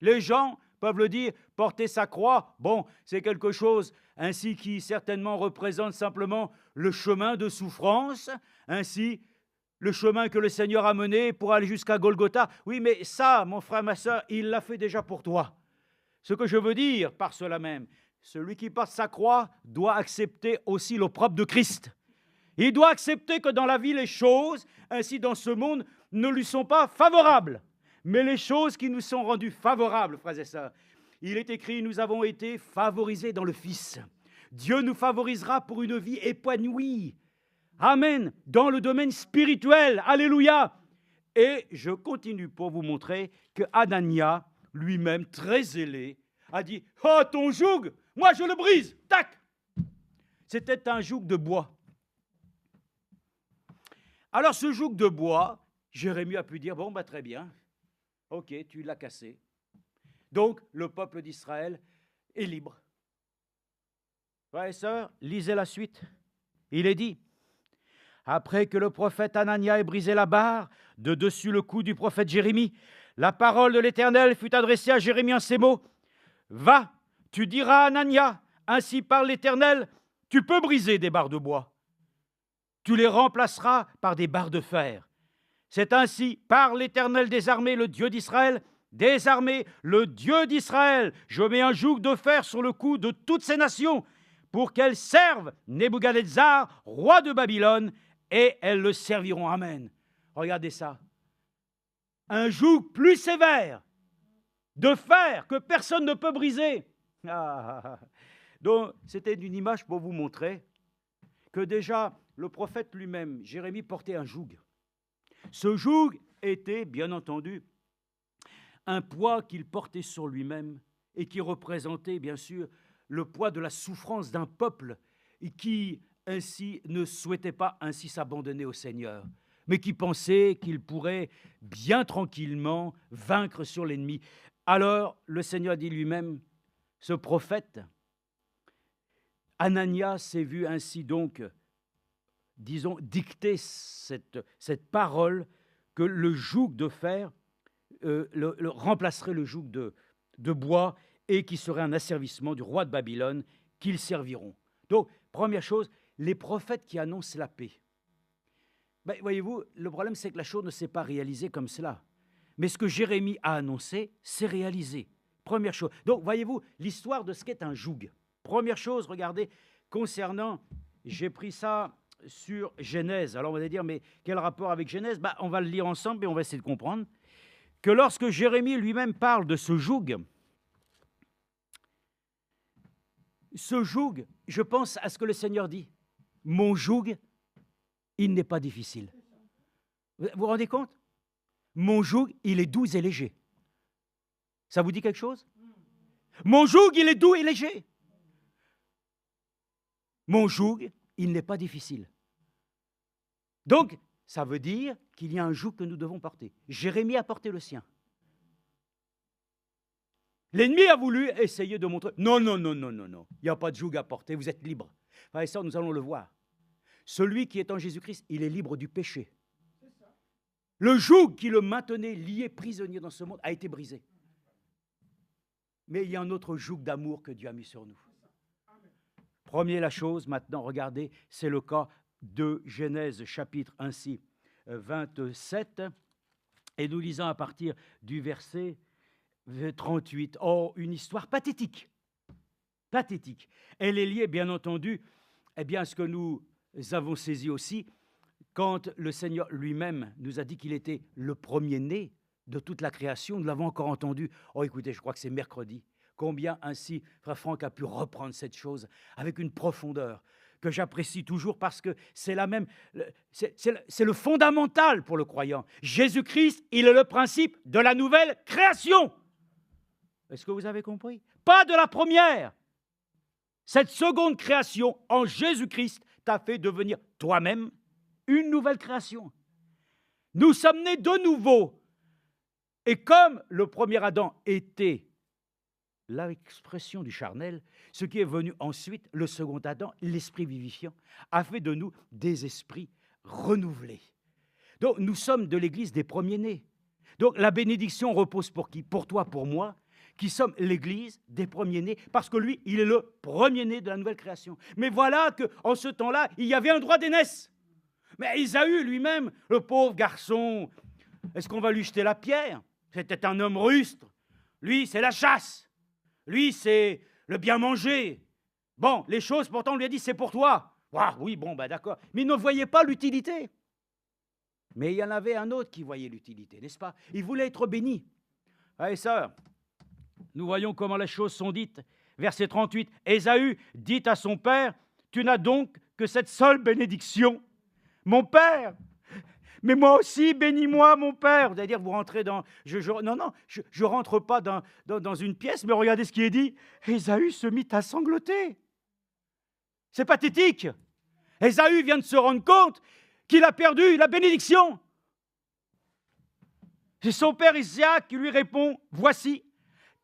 Les gens peuvent le dire, porter sa croix, bon, c'est quelque chose ainsi qui certainement représente simplement le chemin de souffrance, ainsi le chemin que le Seigneur a mené pour aller jusqu'à Golgotha. Oui, mais ça, mon frère, ma soeur, il l'a fait déjà pour toi. Ce que je veux dire par cela même, celui qui porte sa croix doit accepter aussi l'opprobre de Christ. Il doit accepter que dans la vie, les choses, ainsi dans ce monde, ne lui sont pas favorables. Mais les choses qui nous sont rendues favorables, frères et sœurs, il est écrit, nous avons été favorisés dans le Fils. Dieu nous favorisera pour une vie épanouie. Amen. Dans le domaine spirituel. Alléluia. Et je continue pour vous montrer que Anania, lui-même, très zélé, a dit, « Oh, ton joug, moi je le brise. » Tac. C'était un joug de bois. Alors ce joug de bois, Jérémie a pu dire, bon, très bien. Ok, tu l'as cassé. Donc, le peuple d'Israël est libre. Frères et sœurs, lisez la suite. Il est dit, après que le prophète Anania ait brisé la barre de dessus le cou du prophète Jérémie, la parole de l'Éternel fut adressée à Jérémie en ces mots. Va, tu diras à Anania, ainsi parle l'Éternel, tu peux briser des barres de bois. Tu les remplaceras par des barres de fer. C'est ainsi, par l'Éternel des armées, le Dieu d'Israël, des armées, le Dieu d'Israël. Je mets un joug de fer sur le cou de toutes ces nations pour qu'elles servent Nebuchadnezzar, roi de Babylone, et elles le serviront. Amen. Regardez ça. Un joug plus sévère de fer que personne ne peut briser. Donc, c'était une image pour vous montrer que déjà, le prophète lui-même, Jérémie, portait un joug. Ce joug était, bien entendu, un poids qu'il portait sur lui-même et qui représentait, bien sûr, le poids de la souffrance d'un peuple et qui, ainsi, ne souhaitait pas ainsi s'abandonner au Seigneur, mais qui pensait qu'il pourrait bien tranquillement vaincre sur l'ennemi. Alors, le Seigneur dit lui-même, ce prophète, Anania s'est vu ainsi donc, disons, dicter cette parole que le joug de fer remplacerait le joug de bois et qui serait un asservissement du roi de Babylone qu'ils serviront. Donc, première chose, les prophètes qui annoncent la paix. Ben, voyez-vous, le problème, c'est que la chose ne s'est pas réalisée comme cela. Mais ce que Jérémie a annoncé, c'est réalisé. Première chose. Donc, voyez-vous, l'histoire de ce qu'est un joug. Première chose, regardez, concernant, j'ai pris ça sur Genèse. Alors, on va dire, mais quel rapport avec Genèse? Ben, on va le lire ensemble et on va essayer de comprendre que lorsque Jérémie lui-même parle de ce joug, je pense à ce que le Seigneur dit. Mon joug, il n'est pas difficile. Vous vous rendez compte? Mon joug, il est doux et léger. Ça vous dit quelque chose? Mon joug, il est doux et léger. Mon joug, il n'est pas difficile. Donc, ça veut dire qu'il y a un joug que nous devons porter. Jérémie a porté le sien. L'ennemi a voulu essayer de montrer, non, il n'y a pas de joug à porter, vous êtes libre. Frères et sœurs, nous allons le voir. Celui qui est en Jésus-Christ, il est libre du péché. Le joug qui le maintenait lié, prisonnier dans ce monde, a été brisé. Mais il y a un autre joug d'amour que Dieu a mis sur nous. Première la chose, maintenant, regardez, c'est le cas de Genèse, chapitre ainsi 27, et nous lisons à partir du verset 38. Oh, une histoire pathétique. Pathétique. Elle est liée, bien entendu, à ce que nous avons saisi aussi, quand le Seigneur lui-même nous a dit qu'il était le premier-né de toute la création. Nous l'avons encore entendu. Oh, écoutez, je crois que c'est mercredi. Combien ainsi, frère Franck a pu reprendre cette chose avec une profondeur que j'apprécie toujours parce que c'est la même, c'est le fondamental pour le croyant. Jésus-Christ, il est le principe de la nouvelle création. Est-ce que vous avez compris? Pas de la première. Cette seconde création en Jésus-Christ t'a fait devenir toi-même une nouvelle création. Nous sommes nés de nouveau. Et comme le premier Adam était l'expression du charnel, ce qui est venu ensuite, le second Adam, l'esprit vivifiant, a fait de nous des esprits renouvelés. Donc nous sommes de l'Église des premiers-nés. Donc la bénédiction repose pour qui? Pour toi, pour moi, qui sommes l'Église des premiers-nés, parce que lui, il est le premier-né de la nouvelle création. Mais voilà qu'en ce temps-là, il y avait un droit d'aînesse. Mais Ésaü lui-même, le pauvre garçon, est-ce qu'on va lui jeter la pierre? C'était un homme rustre. Lui, c'est la chasse. Lui, c'est le bien manger. Bon, les choses, pourtant, on lui a dit, c'est pour toi. Ah, oui, bon, ben d'accord. Mais il ne voyait pas l'utilité. Mais il y en avait un autre qui voyait l'utilité, n'est-ce pas? Il voulait être béni. Allez, sœurs, nous voyons comment les choses sont dites. Verset 38, Ésaü dit à son père, tu n'as donc que cette seule bénédiction. Mon père, mais moi aussi, bénis-moi, mon père. Vous allez dire, vous rentrez dans... Non, je ne rentre pas dans une pièce, mais regardez ce qui est dit. Ésaü se mit à sangloter. C'est pathétique. Ésaü vient de se rendre compte qu'il a perdu la bénédiction. C'est son père Isaac qui lui répond, voici,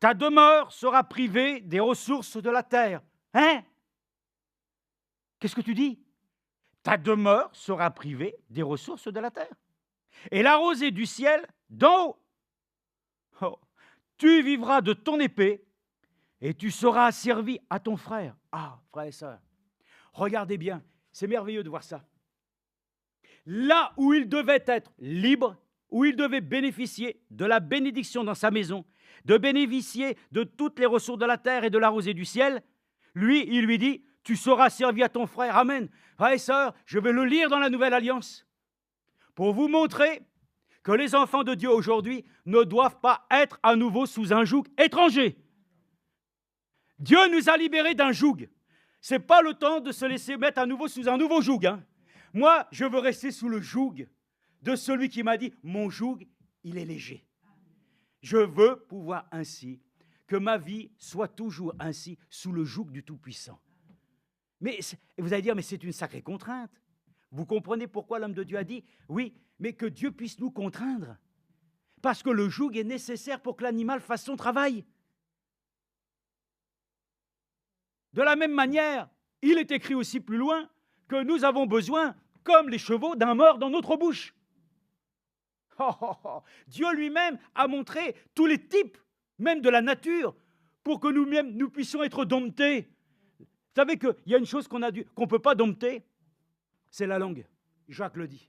ta demeure sera privée des ressources de la terre. Hein? Qu'est-ce que tu dis? Ta demeure sera privée des ressources de la terre. Et la rosée du ciel d'en haut Oh, tu vivras de ton épée et tu seras servi à ton frère. Ah, frères et sœurs, regardez bien, c'est merveilleux de voir ça. Là où il devait être libre, où il devait bénéficier de la bénédiction dans sa maison, de bénéficier de toutes les ressources de la terre et de la rosée du ciel, lui, il lui dit, tu seras servi à ton frère. Amen. Frères et sœurs, je vais le lire dans la Nouvelle Alliance pour vous montrer que les enfants de Dieu aujourd'hui ne doivent pas être à nouveau sous un joug étranger. Dieu nous a libérés d'un joug. Ce n'est pas le temps de se laisser mettre à nouveau sous un nouveau joug. Moi, je veux rester sous le joug de celui qui m'a dit, mon joug, il est léger. Je veux pouvoir ainsi, que ma vie soit toujours ainsi, sous le joug du Tout-Puissant. Mais vous allez dire, mais c'est une sacrée contrainte. Vous comprenez pourquoi l'homme de Dieu a dit, oui, mais que Dieu puisse nous contraindre. Parce que le joug est nécessaire pour que l'animal fasse son travail. De la même manière, il est écrit aussi plus loin que nous avons besoin, comme les chevaux, d'un mors dans notre bouche. Dieu lui-même a montré tous les types, même de la nature, pour que nous-mêmes, nous puissions être domptés. Vous savez qu'il y a une chose qu'on ne peut pas dompter, c'est la langue. Jacques le dit.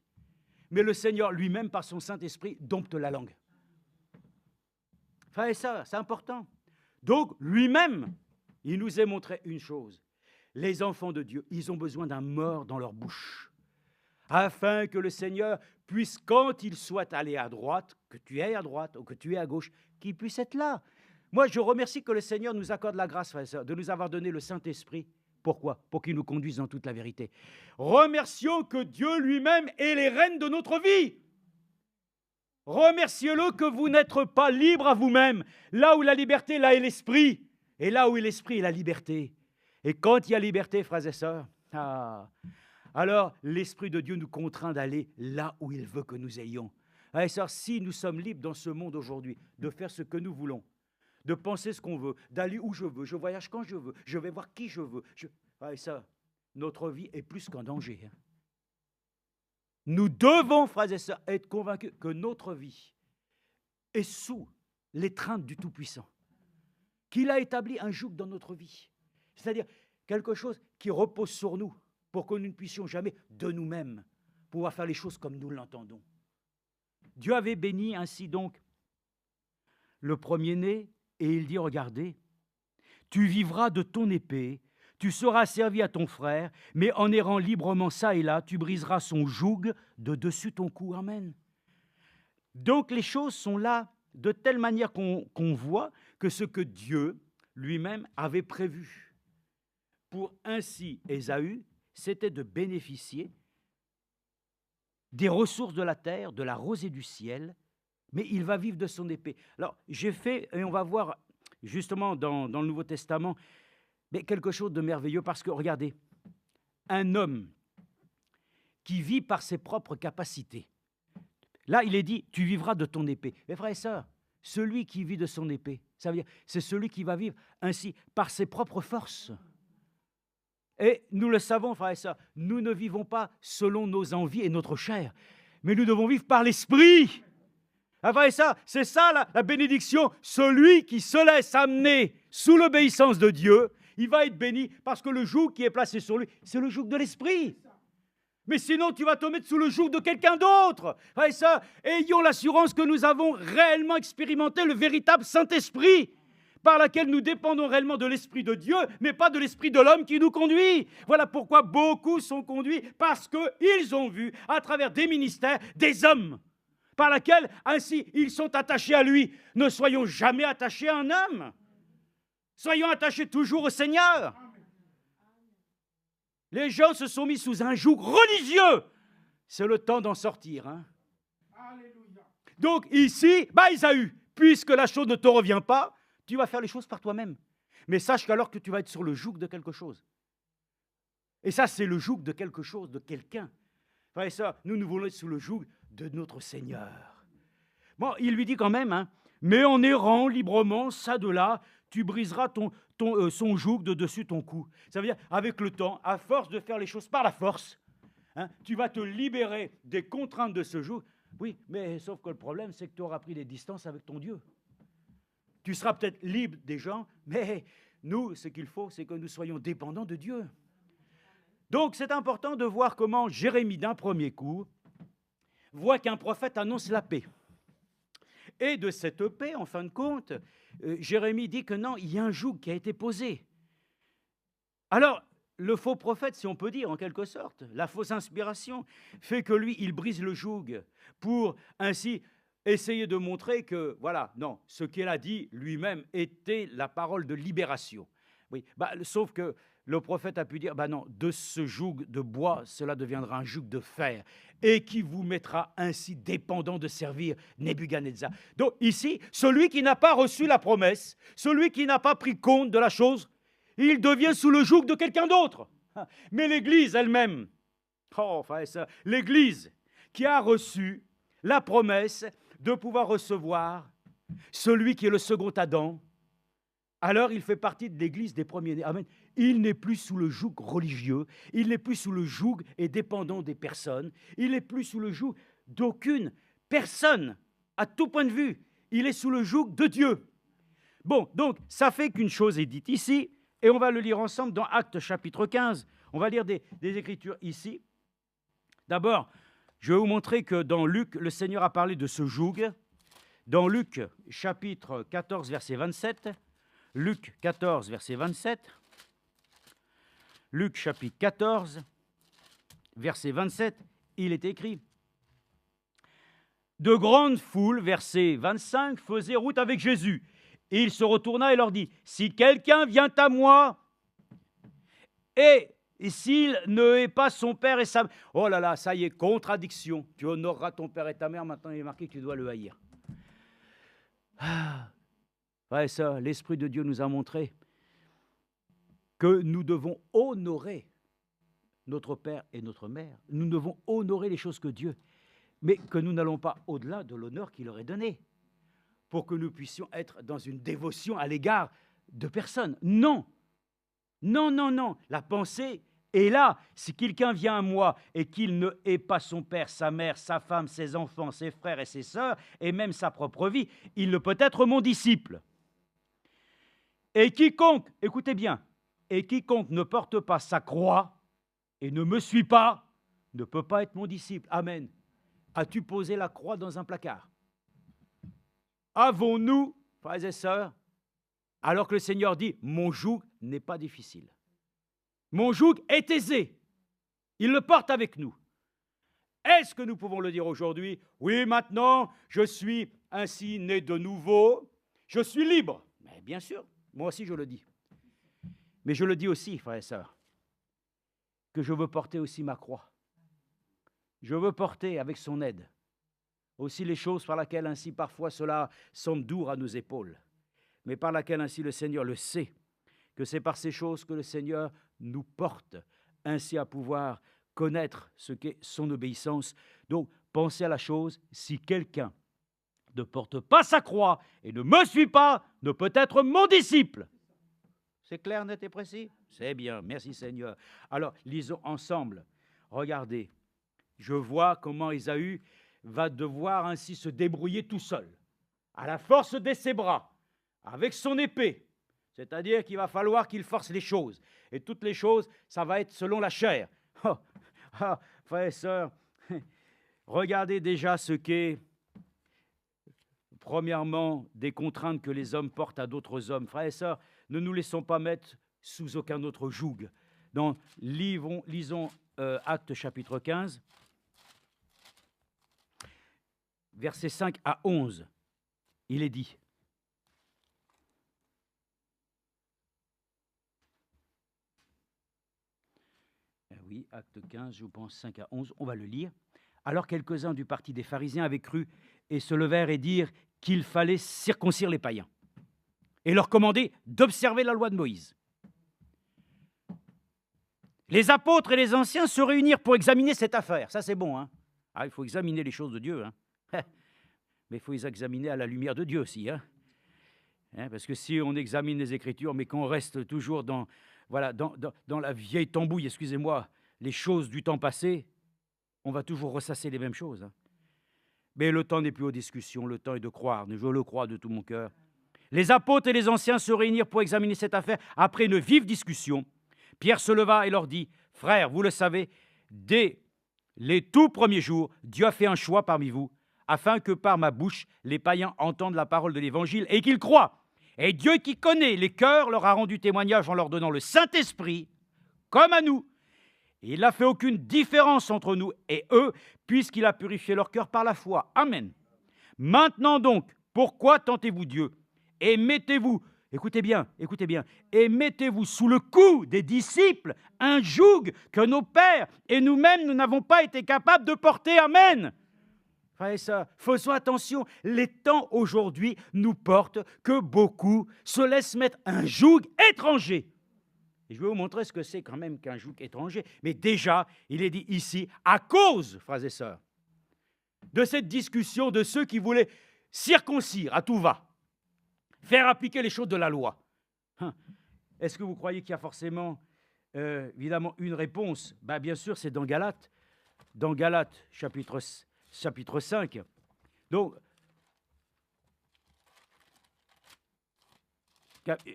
Mais le Seigneur lui-même, par son Saint-Esprit, dompte la langue. Frères et sœurs, c'est important. Donc, lui-même, il nous a montré une chose. Les enfants de Dieu, ils ont besoin d'un mors dans leur bouche, afin que le Seigneur puisse, quand il soit allé à droite, que tu ailles à droite ou que tu aies à gauche, qu'il puisse être là. Moi, je remercie que le Seigneur nous accorde la grâce, frères et sœurs, de nous avoir donné le Saint-Esprit. Pourquoi? Pour qu'il nous conduise dans toute la vérité. Remercions que Dieu lui-même est les rênes de notre vie. Remerciez-le que vous n'êtes pas libre à vous-même. Là où la liberté, là est l'esprit. Et là où est l'esprit, est la liberté. Et quand il y a liberté, frères et sœurs, alors l'Esprit de Dieu nous contraint d'aller là où il veut que nous ayons. Frères et sœurs, si nous sommes libres dans ce monde aujourd'hui, de faire ce que nous voulons, de penser ce qu'on veut, d'aller où je veux, je voyage quand je veux, je vais voir qui je veux. Frères et sœurs, notre vie est plus qu'en danger. Nous devons, frères et sœurs, être convaincus que notre vie est sous l'étreinte du Tout-Puissant, qu'il a établi un joug dans notre vie, c'est-à-dire quelque chose qui repose sur nous pour que nous ne puissions jamais de nous-mêmes pouvoir faire les choses comme nous l'entendons. Dieu avait béni ainsi donc le premier-né et il dit, regardez, tu vivras de ton épée, tu seras servi à ton frère, mais en errant librement ça et là, tu briseras son joug de dessus ton cou. Amen. Donc les choses sont là de telle manière qu'on voit que ce que Dieu lui-même avait prévu pour ainsi Ésaü, c'était de bénéficier des ressources de la terre, de la rosée du ciel, mais il va vivre de son épée. Alors, j'ai fait, et on va voir justement dans le Nouveau Testament, mais quelque chose de merveilleux, parce que, regardez, un homme qui vit par ses propres capacités, là, il est dit, tu vivras de ton épée. Mais frères et sœurs, celui qui vit de son épée, ça veut dire, c'est celui qui va vivre ainsi, par ses propres forces. Et nous le savons, frères et sœurs, nous ne vivons pas selon nos envies et notre chair, mais nous devons vivre par l'esprit. Frères et sœurs, c'est ça la bénédiction. Celui qui se laisse amener sous l'obéissance de Dieu, il va être béni parce que le joug qui est placé sur lui, c'est le joug de l'esprit. Mais sinon, tu vas te mettre sous le joug de quelqu'un d'autre. Frères et sœurs, ayons l'assurance que nous avons réellement expérimenté le véritable Saint-Esprit, par laquelle nous dépendons réellement de l'Esprit de Dieu, mais pas de l'Esprit de l'homme qui nous conduit. Voilà pourquoi beaucoup sont conduits, parce qu'ils ont vu, à travers des ministères, des hommes, par laquelle, ainsi, ils sont attachés à lui. Ne soyons jamais attachés à un homme. Soyons attachés toujours au Seigneur. Les gens se sont mis sous un joug religieux. C'est le temps d'en sortir. Donc ici, Ésaü, puisque la chose ne te revient pas, tu vas faire les choses par toi-même. Mais sache qu'alors que tu vas être sur le joug de quelque chose. Et ça, c'est le joug de quelque chose, de quelqu'un. Frères et sœurs, nous voulons être sous le joug de notre Seigneur. Bon, il lui dit quand même, mais en errant librement, ça de là, tu briseras son joug de dessus ton cou. Ça veut dire, avec le temps, à force de faire les choses par la force, tu vas te libérer des contraintes de ce joug. Oui, mais sauf que le problème, c'est que tu auras pris des distances avec ton Dieu. Tu seras peut-être libre des gens, mais nous, ce qu'il faut, c'est que nous soyons dépendants de Dieu. Donc, c'est important de voir comment Jérémie, d'un premier coup, voit qu'un prophète annonce la paix. Et de cette paix, en fin de compte, Jérémie dit que non, il y a un joug qui a été posé. Alors, le faux prophète, si on peut dire, en quelque sorte, la fausse inspiration, fait que lui, il brise le joug pour ainsi essayer de montrer que, voilà, non, ce qu'il a dit lui-même était la parole de libération. Oui, sauf que le prophète a pu dire, non, de ce joug de bois, cela deviendra un joug de fer, et qui vous mettra ainsi dépendant de servir Nebuchadnezzar. Donc ici, celui qui n'a pas reçu la promesse, celui qui n'a pas pris compte de la chose, il devient sous le joug de quelqu'un d'autre. Mais l'Église elle-même, l'Église qui a reçu la promesse de pouvoir recevoir celui qui est le second Adam, alors il fait partie de l'Église des premiers-nés. Amen. Il n'est plus sous le joug religieux, il n'est plus sous le joug et dépendant des personnes, il n'est plus sous le joug d'aucune personne, à tout point de vue. Il est sous le joug de Dieu. Bon, donc, ça fait qu'une chose est dite ici, et on va le lire ensemble dans Actes chapitre 15. On va lire des Écritures ici. D'abord, je vais vous montrer que dans Luc, le Seigneur a parlé de ce joug. Dans Luc chapitre 14, verset 27, Luc 14, verset 27, Luc chapitre 14, verset 27, il est écrit « De grandes foules, verset 25, faisaient route avec Jésus. Il se retourna et leur dit, « Si quelqu'un vient à moi, et s'il ne hait pas son père et sa mère... » Oh là là, ça y est, contradiction. Tu honoreras ton père et ta mère, maintenant il est marqué que tu dois le haïr. Ouais, ça, l'Esprit de Dieu nous a montré que nous devons honorer notre père et notre mère. Nous devons honorer les choses que Dieu, mais que nous n'allons pas au-delà de l'honneur qu'il leur est donné pour que nous puissions être dans une dévotion à l'égard de personnes. Non, non, non, non. La pensée est là. Si quelqu'un vient à moi et qu'il ne hait pas son père, sa mère, sa femme, ses enfants, ses frères et ses sœurs, et même sa propre vie, il ne peut être mon disciple. Et quiconque, écoutez bien, et quiconque ne porte pas sa croix et ne me suit pas, ne peut pas être mon disciple. Amen. As-tu posé la croix dans un placard? Avons-nous, frères et sœurs, alors que le Seigneur dit, mon joug n'est pas difficile. Mon joug est aisé. Il le porte avec nous. Est-ce que nous pouvons le dire aujourd'hui? Oui, maintenant, je suis ainsi né de nouveau. Je suis libre. Mais bien sûr, moi aussi je le dis. Mais je le dis aussi, frères et sœurs, que je veux porter aussi ma croix. Je veux porter avec son aide aussi les choses par lesquelles ainsi parfois cela semble dur à nos épaules, mais par laquelle ainsi le Seigneur le sait, que c'est par ces choses que le Seigneur nous porte ainsi à pouvoir connaître ce qu'est son obéissance. Donc, pensez à la chose, si quelqu'un ne porte pas sa croix et ne me suit pas, ne peut être mon disciple. C'est clair, net et précis? C'est bien, merci Seigneur. Alors, lisons ensemble. Regardez, je vois comment Ésaü va devoir ainsi se débrouiller tout seul, à la force de ses bras, avec son épée. C'est-à-dire qu'il va falloir qu'il force les choses. Et toutes les choses, ça va être selon la chair. Frères et sœurs, regardez déjà ce qu'est, premièrement, des contraintes que les hommes portent à d'autres hommes. Frères et sœurs, ne nous laissons pas mettre sous aucun autre joug. Donc, lisons Actes chapitre 15, versets 5 à 11. Il est dit. Oui, Acte 15, je pense 5 à 11, on va le lire. Alors quelques-uns du parti des pharisiens avaient cru et se levèrent et dirent qu'il fallait circoncire les païens et leur commander d'observer la loi de Moïse. Les apôtres et les anciens se réunirent pour examiner cette affaire. Ça, c'est bon, hein? Ah, il faut examiner les choses de Dieu, hein? Mais il faut les examiner à la lumière de Dieu aussi, hein? Parce que si on examine les Écritures, mais qu'on reste toujours dans la vieille tambouille, excusez-moi, les choses du temps passé, on va toujours ressasser les mêmes choses, hein? Mais le temps n'est plus aux discussions, le temps est de croire, je le crois de tout mon cœur. Les apôtres et les anciens se réunirent pour examiner cette affaire. Après une vive discussion, Pierre se leva et leur dit, « Frères, vous le savez, dès les tout premiers jours, Dieu a fait un choix parmi vous, afin que par ma bouche, les païens entendent la parole de l'Évangile et qu'ils croient. Et Dieu qui connaît les cœurs leur a rendu témoignage en leur donnant le Saint-Esprit, comme à nous. Il n'a fait aucune différence entre nous et eux, puisqu'il a purifié leur cœur par la foi. Amen. Maintenant donc, pourquoi tentez-vous Dieu? Et mettez-vous, écoutez bien, et mettez-vous sous le coup des disciples un joug que nos pères et nous-mêmes, nous n'avons pas été capables de porter. Amen. Frères et sœurs, faisons attention, les temps aujourd'hui nous portent que beaucoup se laissent mettre un joug étranger. Et je vais vous montrer ce que c'est quand même qu'un joug étranger. Mais déjà, il est dit ici, à cause, frères et sœurs, de cette discussion de ceux qui voulaient circoncire à tout va, faire appliquer les choses de la loi. Est-ce que vous croyez qu'il y a forcément, évidemment, une réponse? Bien sûr, c'est dans Galates. Dans Galates, chapitre 5. Donc,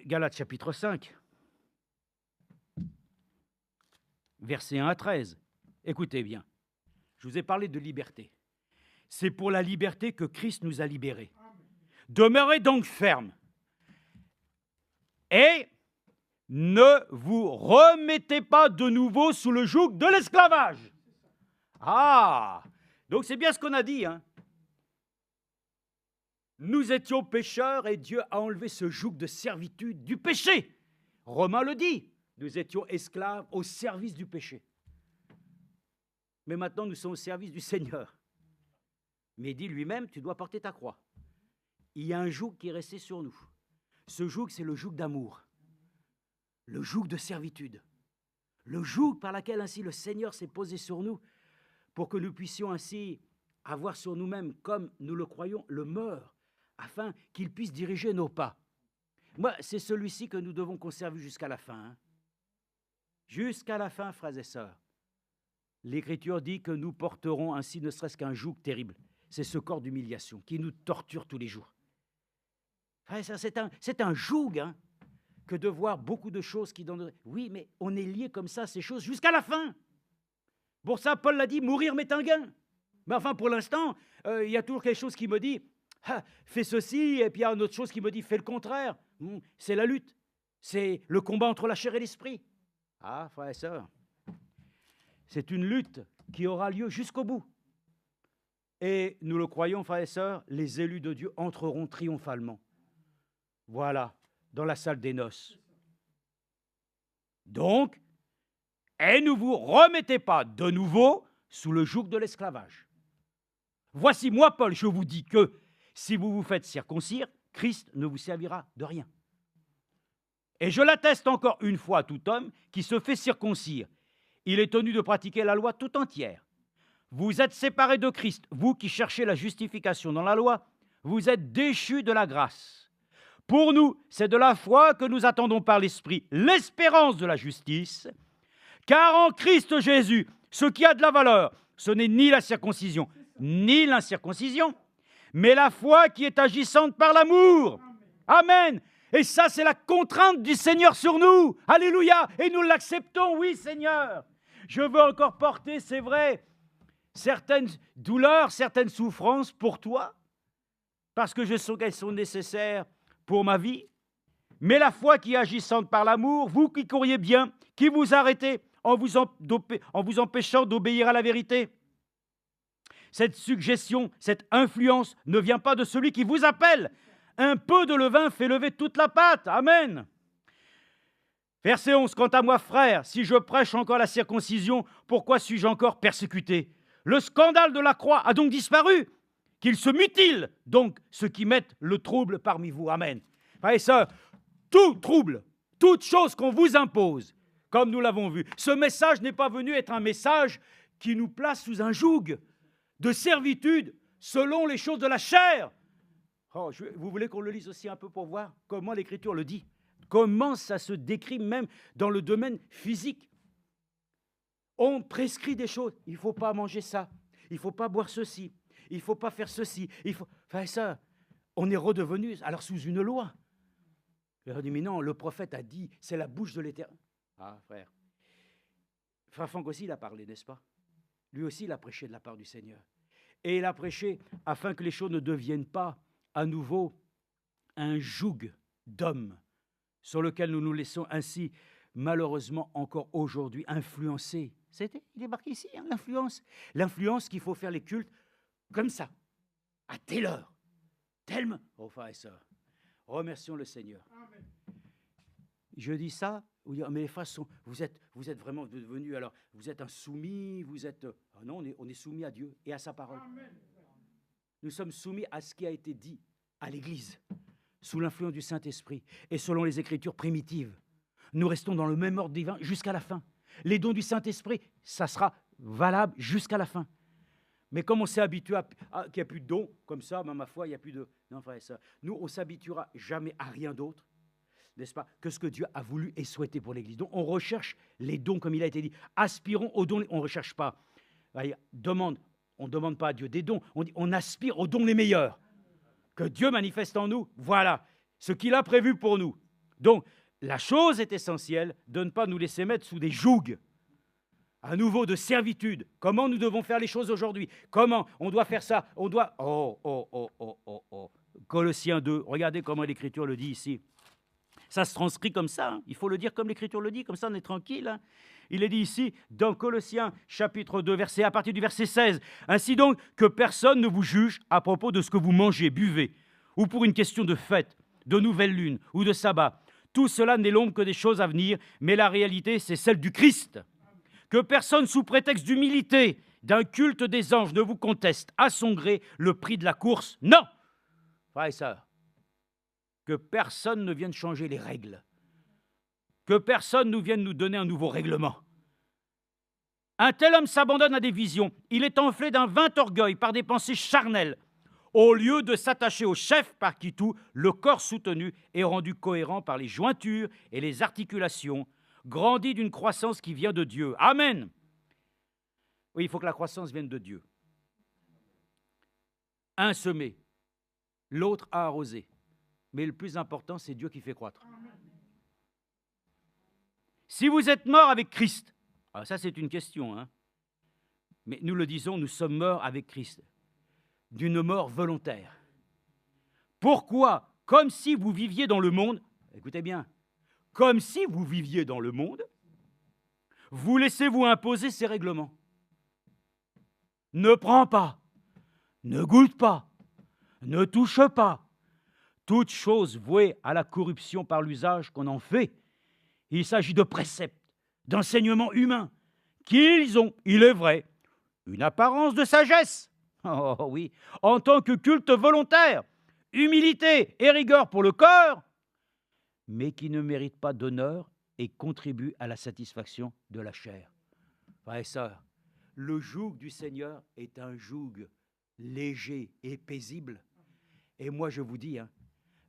Galates, chapitre 5, versets 1 à 13. Écoutez bien, je vous ai parlé de liberté. C'est pour la liberté que Christ nous a libérés. Demeurez donc fermes et ne vous remettez pas de nouveau sous le joug de l'esclavage. Ah, donc c'est bien ce qu'on a dit. Nous étions pécheurs et Dieu a enlevé ce joug de servitude du péché. Romain le dit, nous étions esclaves au service du péché. Mais maintenant nous sommes au service du Seigneur. Mais il dit lui-même, tu dois porter ta croix. Il y a un joug qui est resté sur nous. Ce joug, c'est le joug d'amour, le joug de servitude, le joug par lequel ainsi le Seigneur s'est posé sur nous pour que nous puissions ainsi avoir sur nous-mêmes, comme nous le croyons, le meur, afin qu'il puisse diriger nos pas. Moi, c'est celui-ci que nous devons conserver jusqu'à la fin. Jusqu'à la fin, frères et sœurs. L'Écriture dit que nous porterons ainsi ne serait-ce qu'un joug terrible. C'est ce corps d'humiliation qui nous torture tous les jours. C'est un joug que de voir beaucoup de choses qui donnent... Oui, mais on est lié comme ça à ces choses jusqu'à la fin. Pour ça, Paul l'a dit, mourir m'est un gain. Mais enfin, pour l'instant, il y a toujours quelque chose qui me dit, fais ceci, et puis il y a une autre chose qui me dit, fais le contraire. C'est la lutte. C'est le combat entre la chair et l'esprit. Ah, frères et sœurs, c'est une lutte qui aura lieu jusqu'au bout. Et nous le croyons, frères et sœurs, les élus de Dieu entreront triomphalement. Voilà, dans la salle des noces. Donc, et ne vous remettez pas de nouveau sous le joug de l'esclavage. Voici, moi, Paul, je vous dis que si vous vous faites circoncire, Christ ne vous servira de rien. Et je l'atteste encore une fois à tout homme qui se fait circoncire. Il est tenu de pratiquer la loi tout entière. Vous êtes séparés de Christ, vous qui cherchez la justification dans la loi, vous êtes déchus de la grâce. Pour nous, c'est de la foi que nous attendons par l'Esprit l'espérance de la justice, car en Christ Jésus, ce qui a de la valeur, ce n'est ni la circoncision, ni l'incirconcision, mais la foi qui est agissante par l'amour. Amen. Et ça, c'est la contrainte du Seigneur sur nous. Alléluia. Et nous l'acceptons, oui, Seigneur. Je veux encore porter, c'est vrai, certaines douleurs, certaines souffrances pour toi, parce que je sais qu'elles sont nécessaires pour ma vie. Mais la foi qui est agissante par l'amour, vous qui courriez bien, qui vous arrêtez en vous empêchant d'obéir à la vérité. Cette suggestion, cette influence ne vient pas de celui qui vous appelle. Un peu de levain fait lever toute la pâte. Amen. Verset 11. Quant à moi, frère, si je prêche encore la circoncision, pourquoi suis-je encore persécuté? Le scandale de la croix a donc disparu. Qu'il se mutile donc ceux qui mettent le trouble parmi vous. Amen. Frères et sœurs, tout trouble, toute chose qu'on vous impose, comme nous l'avons vu, ce message n'est pas venu être un message qui nous place sous un joug de servitude selon les choses de la chair. Oh, vous voulez qu'on le lise aussi un peu pour voir comment l'Écriture le dit? Comment ça se décrit même dans le domaine physique? On prescrit des choses. Il ne faut pas manger ça. Il ne faut pas boire ceci. Il ne faut pas faire ceci. Enfin, ça, on est redevenu alors sous une loi. Il leur dit, mais non, le prophète a dit, c'est la bouche de l'Éternel. Ah, frère. Frère Franck aussi, il a parlé, n'est-ce pas? Lui aussi, il a prêché de la part du Seigneur. Et il a prêché afin que les choses ne deviennent pas à nouveau un joug d'hommes sur lequel nous nous laissons ainsi, malheureusement, encore aujourd'hui, influencer. Il est marqué ici, hein, l'influence. L'influence qu'il faut faire les cultes comme ça, à telle heure, tellement. Oh, frères et sœurs, remercions le Seigneur. Amen. Je dis ça, mais les frères vous êtes vraiment devenus, alors, vous êtes insoumis, vous êtes... Oh non, on est soumis à Dieu et à sa parole. Amen. Nous sommes soumis à ce qui a été dit à l'Église, sous l'influence du Saint-Esprit et selon les Écritures primitives. Nous restons dans le même ordre divin jusqu'à la fin. Les dons du Saint-Esprit, ça sera valable jusqu'à la fin. Mais comme on s'est habitué à qu'il n'y a plus de dons, comme ça, ma foi, il n'y a plus de... Non, frère et sœur, nous, on ne s'habituera jamais à rien d'autre, n'est-ce pas, que ce que Dieu a voulu et souhaité pour l'Église. Donc, on recherche les dons, comme il a été dit. Aspirons aux dons, on ne recherche pas. On ne demande pas à Dieu des dons, on aspire aux dons les meilleurs. Que Dieu manifeste en nous, voilà, ce qu'il a prévu pour nous. Donc, la chose est essentielle de ne pas nous laisser mettre sous des jougs, à nouveau de servitude. Comment nous devons faire les choses aujourd'hui? Comment on doit faire ça? On doit... Colossiens 2, regardez comment l'Écriture le dit ici. Ça se transcrit comme ça, hein. Il faut le dire comme l'Écriture le dit, comme ça on est tranquille. Hein. Il est dit ici, dans Colossiens chapitre 2, à partir du verset 16. « Ainsi donc, que personne ne vous juge à propos de ce que vous mangez, buvez, ou pour une question de fête, de nouvelle lune ou de sabbat. Tout cela n'est l'ombre que des choses à venir, mais la réalité, c'est celle du Christ. Que personne, sous prétexte d'humilité, d'un culte des anges, ne vous conteste à son gré le prix de la course. Non, frères et sœurs, que personne ne vienne changer les règles. Que personne ne vienne nous donner un nouveau règlement. Un tel homme s'abandonne à des visions. Il est enflé d'un vain orgueil par des pensées charnelles, au lieu de s'attacher au chef par qui tout, le corps soutenu, est rendu cohérent par les jointures et les articulations, grandit d'une croissance qui vient de Dieu. Amen. Oui, il faut que la croissance vienne de Dieu. Un semé, l'autre a arrosé. Mais le plus important, c'est Dieu qui fait croître. Si vous êtes mort avec Christ, alors ça c'est une question, hein, mais nous le disons, nous sommes morts avec Christ, d'une mort volontaire. Pourquoi? Comme si vous viviez dans le monde, écoutez bien, comme si vous viviez dans le monde, vous laissez-vous imposer ces règlements. Ne prends pas, ne goûte pas, ne touche pas. Toute chose vouée à la corruption par l'usage qu'on en fait. Il s'agit de préceptes, d'enseignements humains, qu'ils ont, il est vrai, une apparence de sagesse. Oh oui, en tant que culte volontaire, humilité et rigueur pour le corps, mais qui ne méritent pas d'honneur et contribuent à la satisfaction de la chair. Frères et sœurs, le joug du Seigneur est un joug léger et paisible. Et moi, je vous dis, hein,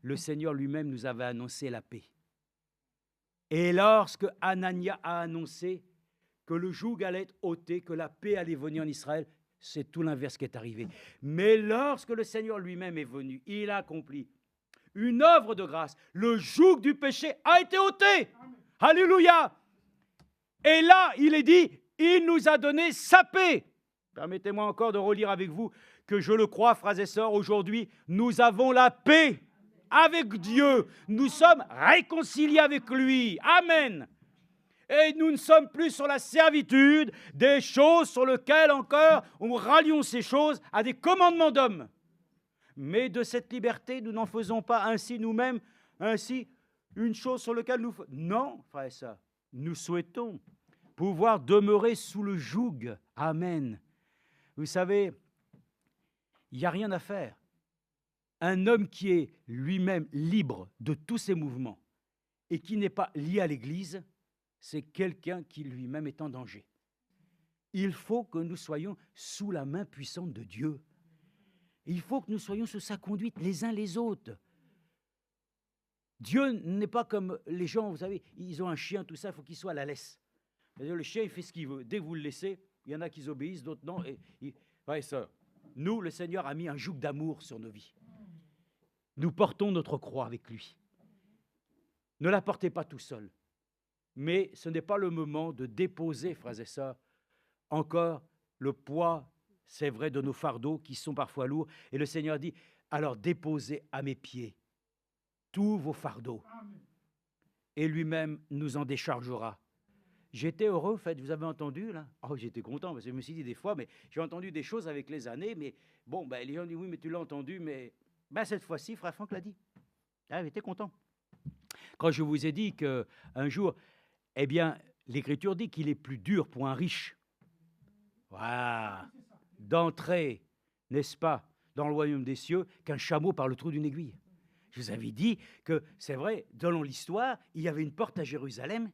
le Seigneur lui-même nous avait annoncé la paix. Et lorsque Anania a annoncé que le joug allait être ôté, que la paix allait venir en Israël, c'est tout l'inverse qui est arrivé. Mais lorsque le Seigneur lui-même est venu, il a accompli une œuvre de grâce. Le joug du péché a été ôté. Amen. Alléluia. Et là, il est dit, il nous a donné sa paix. Permettez-moi encore de relire avec vous que je le crois, frères et sœurs, aujourd'hui, nous avons la paix avec Dieu. Nous sommes réconciliés avec lui. Amen. Et nous ne sommes plus sur la servitude des choses sur lesquelles encore on rallions ces choses à des commandements d'hommes. Mais de cette liberté, nous n'en faisons pas ainsi nous-mêmes, ainsi une chose sur laquelle nous... Non, frères et sœurs, nous souhaitons pouvoir demeurer sous le joug. Amen. Vous savez, il n'y a rien à faire. Un homme qui est lui-même libre de tous ses mouvements et qui n'est pas lié à l'Église, c'est quelqu'un qui lui-même est en danger. Il faut que nous soyons sous la main puissante de Dieu. Il faut que nous soyons sous sa conduite les uns les autres. Dieu n'est pas comme les gens, vous savez, ils ont un chien, tout ça, il faut qu'il soit à la laisse. C'est-à-dire, le chien, il fait ce qu'il veut. Dès que vous le laissez, il y en a qui obéissent, d'autres non. Frères et sœurs, nous, le Seigneur a mis un joug d'amour sur nos vies. Nous portons notre croix avec lui. Ne la portez pas tout seul. Mais ce n'est pas le moment de déposer, frères et sœurs, encore le poids, c'est vrai, de nos fardeaux qui sont parfois lourds. Et le Seigneur dit, alors déposez à mes pieds tous vos fardeaux. Et lui-même nous en déchargera. J'étais heureux, en fait, vous avez entendu, là? Oh, j'étais content, parce que je me suis dit des fois, mais j'ai entendu des choses avec les années, mais bon, ben, les gens disent, oui, mais tu l'as entendu, mais ben, cette fois-ci, frère Franck l'a dit. Ah, j'étais content. Quand je vous ai dit qu'un jour, eh bien, l'Écriture dit qu'il est plus dur pour un riche, voilà, d'entrer, n'est-ce pas, dans le royaume des cieux, qu'un chameau par le trou d'une aiguille. Je vous avais dit que, c'est vrai, dans l'histoire, il y avait une porte à Jérusalem.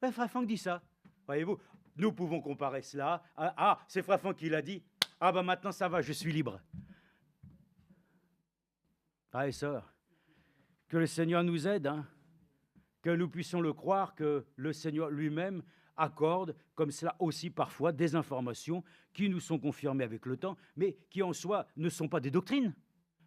Ben, Frère Franck dit ça. Voyez-vous, nous pouvons comparer cela. Ah, c'est Frère Franck qui l'a dit. Ah, ben maintenant ça va, je suis libre. Frères et sœurs, que le Seigneur nous aide, hein, que nous puissions le croire, que le Seigneur lui-même accorde, comme cela aussi parfois, des informations qui nous sont confirmées avec le temps, mais qui en soi ne sont pas des doctrines.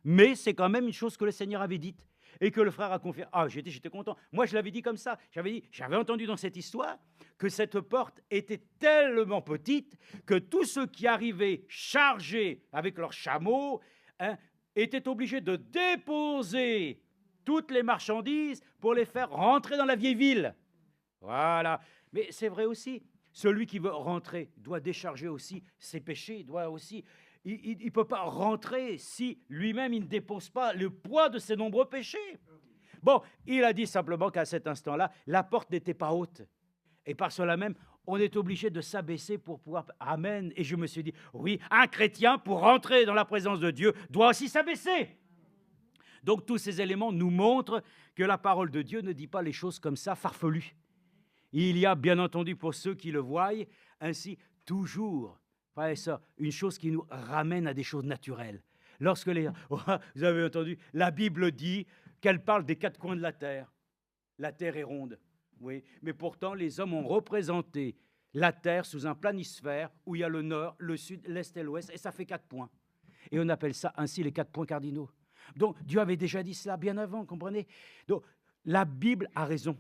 Mais c'est quand même une chose que le Seigneur avait dite et que le frère a confirmé. Ah, j'étais content. Moi, je l'avais dit comme ça. J'avais entendu dans cette histoire que cette porte était tellement petite que tous ceux qui arrivaient chargés avec leurs chameaux, hein, étaient obligés de déposer toutes les marchandises pour les faire rentrer dans la vieille ville. Voilà. Mais c'est vrai aussi, celui qui veut rentrer doit décharger aussi ses péchés, doit aussi... Il ne peut pas rentrer si lui-même il ne dépose pas le poids de ses nombreux péchés. Bon, il a dit simplement qu'à cet instant-là, la porte n'était pas haute. Et par cela même, on est obligé de s'abaisser pour pouvoir... Amen. Et je me suis dit, oui, un chrétien, pour rentrer dans la présence de Dieu, doit aussi s'abaisser. Donc tous ces éléments nous montrent que la parole de Dieu ne dit pas les choses comme ça, farfelues. Il y a bien entendu pour ceux qui le voient, ainsi toujours, frères et sœurs, une chose qui nous ramène à des choses naturelles. Lorsque les... Oh, vous avez entendu, la Bible dit qu'elle parle des quatre coins de la terre. La terre est ronde, oui, mais pourtant les hommes ont représenté la terre sous un planisphère où il y a le nord, le sud, l'est et l'ouest, et ça fait 4 points. Et on appelle ça ainsi les 4 points cardinaux. Donc Dieu avait déjà dit cela bien avant, comprenez? Donc la Bible a raison.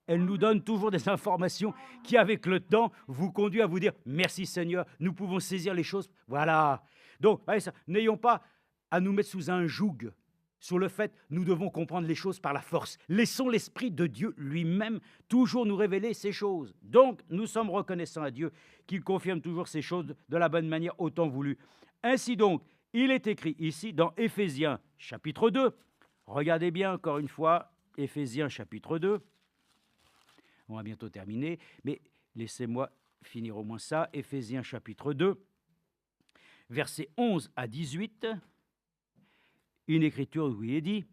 Elle nous donne toujours des informations qui, avec le temps, vous conduisent à vous dire « Merci Seigneur, nous pouvons saisir les choses. » Voilà. Donc, n'ayons pas à nous mettre sous un joug sur le fait nous devons comprendre les choses par la force. Laissons l'Esprit de Dieu lui-même toujours nous révéler ces choses. Donc, nous sommes reconnaissants à Dieu qu'il confirme toujours ces choses de la bonne manière autant voulu. Ainsi donc, il est écrit ici dans Éphésiens chapitre 2. Regardez bien encore une fois, Éphésiens chapitre 2. On va bientôt terminer, mais laissez-moi finir au moins ça. Éphésiens chapitre 2, versets 11 à 18. Une écriture où il est dit,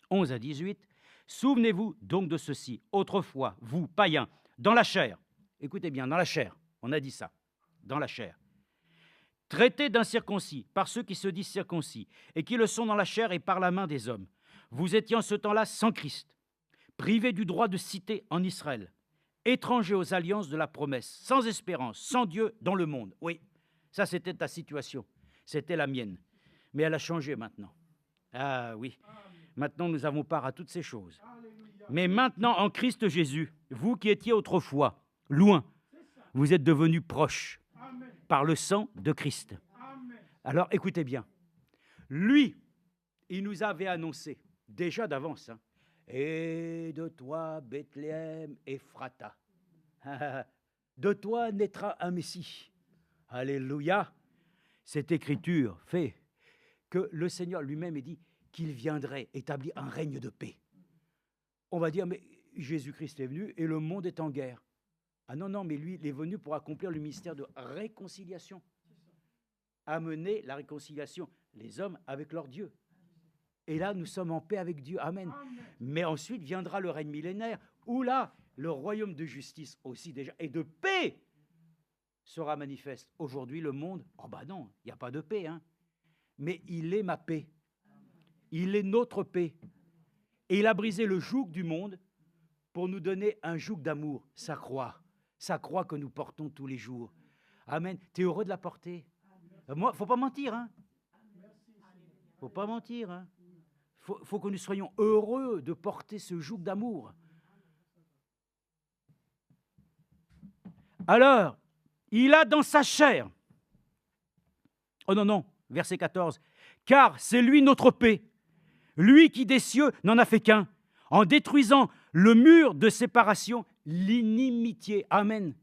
11 à 18, « Souvenez-vous donc de ceci, autrefois, vous, païens, dans la chair, écoutez bien, dans la chair, on a dit ça, dans la chair, traités d'incirconcis par ceux qui se disent circoncis et qui le sont dans la chair et par la main des hommes. Vous étiez en ce temps-là sans Christ, privés du droit de cité en Israël, étrangers aux alliances de la promesse, sans espérance, sans Dieu dans le monde. » Oui, ça c'était ta situation, c'était la mienne, mais elle a changé maintenant. Ah oui, maintenant nous avons part à toutes ces choses. Mais maintenant en Christ Jésus, vous qui étiez autrefois loin, vous êtes devenus proches par le sang de Christ. Alors écoutez bien, lui, il nous avait annoncé déjà d'avance, hein, et de toi, Bethléem, Ephrata, de toi naîtra un Messie. Alléluia. Cette écriture fait que le Seigneur lui-même dit qu'il viendrait établir un règne de paix. On va dire, mais Jésus-Christ est venu et le monde est en guerre. Ah non, non, mais lui, il est venu pour accomplir le ministère de réconciliation. Amener la réconciliation, les hommes avec leur Dieu. Et là, nous sommes en paix avec Dieu. Amen. Mais ensuite viendra le règne millénaire, où là, le royaume de justice aussi déjà, et de paix sera manifeste. Aujourd'hui, le monde, oh bah non, il n'y a pas de paix, hein. Mais il est ma paix. Il est notre paix. Et il a brisé le joug du monde pour nous donner un joug d'amour, sa croix que nous portons tous les jours. Amen. Tu es heureux de la porter? Moi, il ne faut pas mentir, hein. Faut pas mentir, hein. faut que nous soyons heureux de porter ce joug d'amour. Alors, il a dans sa chair, oh non, verset 14, car c'est lui notre paix, lui qui des cieux n'en a fait qu'un, en détruisant le mur de séparation, l'inimitié. Amen.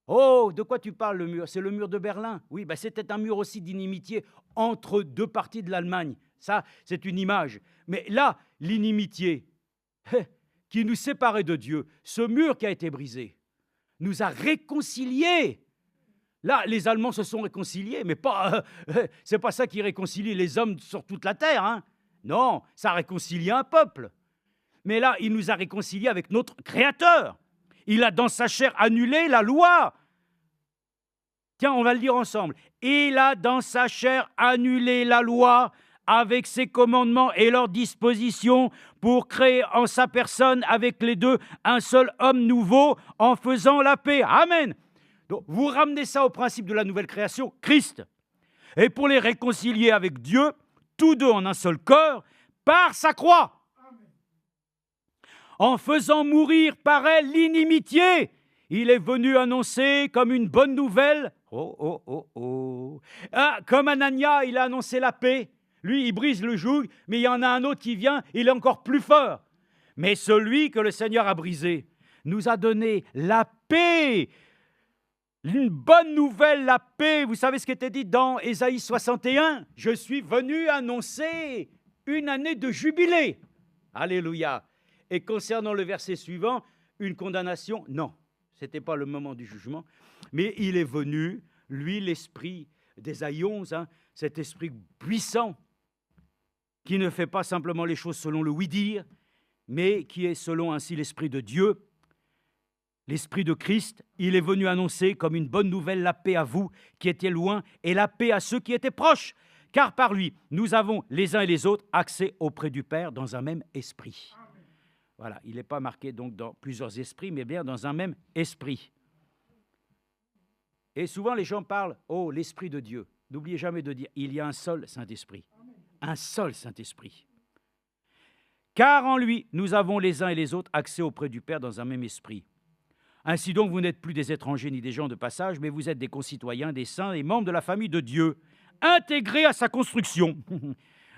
Oh, de quoi tu parles le mur? C'est le mur de Berlin. Oui, c'était un mur aussi d'inimitié entre deux parties de l'Allemagne. Ça, c'est une image. Mais là, l'inimitié qui nous séparait de Dieu, ce mur qui a été brisé, nous a réconciliés. Là, les Allemands se sont réconciliés, mais pas, c'est pas ça qui réconcilie les hommes sur toute la terre. Hein. Non, ça a réconcilié un peuple. Mais là, il nous a réconciliés avec notre Créateur. Il a dans sa chair annulé la loi. Tiens, on va le dire ensemble. Il a dans sa chair annulé la loi avec ses commandements et leurs dispositions pour créer en sa personne avec les deux un seul homme nouveau en faisant la paix. Amen. Donc, vous ramenez ça au principe de la nouvelle création, Christ. Et pour les réconcilier avec Dieu, tous deux en un seul corps, par sa croix. En faisant mourir par elle l'inimitié, il est venu annoncer comme une bonne nouvelle, comme Anania, il a annoncé la paix. Lui, il brise le joug, mais il y en a un autre qui vient, il est encore plus fort. Mais celui que le Seigneur a brisé nous a donné la paix. Une bonne nouvelle, la paix. Vous savez ce qui était dit dans Ésaïe 61 ? Je suis venu annoncer une année de jubilé. Alléluia. Et concernant le verset suivant, une condamnation, non, ce n'était pas le moment du jugement, mais il est venu, lui, l'esprit d'Ésaïe 11, cet esprit puissant, qui ne fait pas simplement les choses selon le oui-dire, mais qui est selon ainsi l'esprit de Dieu, l'esprit de Christ. Il est venu annoncer comme une bonne nouvelle la paix à vous qui étiez loin et la paix à ceux qui étaient proches, car par lui, nous avons les uns et les autres accès auprès du Père dans un même esprit. Voilà, il n'est pas marqué donc dans plusieurs esprits, mais bien dans un même esprit. Et souvent les gens parlent, l'Esprit de Dieu. N'oubliez jamais de dire, il y a un seul Saint-Esprit. Un seul Saint-Esprit. Car en lui, nous avons les uns et les autres accès auprès du Père dans un même esprit. Ainsi donc, vous n'êtes plus des étrangers ni des gens de passage, mais vous êtes des concitoyens, des saints et membres de la famille de Dieu, intégrés à sa construction.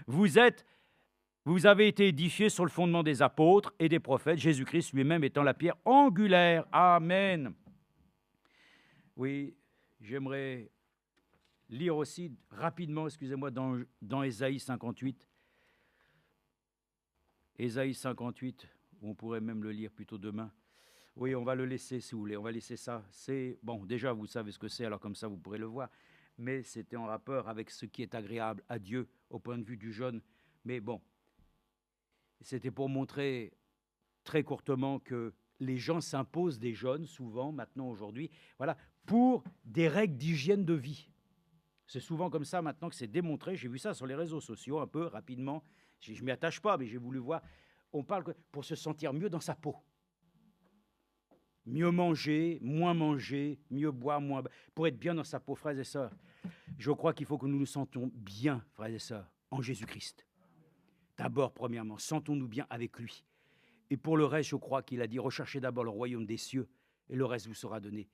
Vous avez été édifiés sur le fondement des apôtres et des prophètes, Jésus-Christ lui-même étant la pierre angulaire. Amen. Oui, j'aimerais lire aussi rapidement, excusez-moi, dans Ésaïe 58. Ésaïe 58, on pourrait même le lire plutôt demain. Oui, on va le laisser si vous voulez, on va laisser ça. C'est bon, déjà vous savez ce que c'est, alors comme ça vous pourrez le voir. Mais c'était en rapport avec ce qui est agréable à Dieu au point de vue du jeûne. Mais bon, c'était pour montrer très courtement que les gens s'imposent des jeûnes, souvent, maintenant, aujourd'hui, voilà, pour des règles d'hygiène de vie. C'est souvent comme ça maintenant que c'est démontré. J'ai vu ça sur les réseaux sociaux un peu rapidement. Je ne m'y attache pas, mais j'ai voulu voir. On parle pour se sentir mieux dans sa peau. Mieux manger, mieux boire, moins boire, pour être bien dans sa peau, frères et sœurs. Je crois qu'il faut que nous nous sentons bien, frères et sœurs, en Jésus-Christ. D'abord, premièrement, sentons-nous bien avec lui. Et pour le reste, je crois qu'il a dit, recherchez d'abord le royaume des cieux et le reste vous sera donné.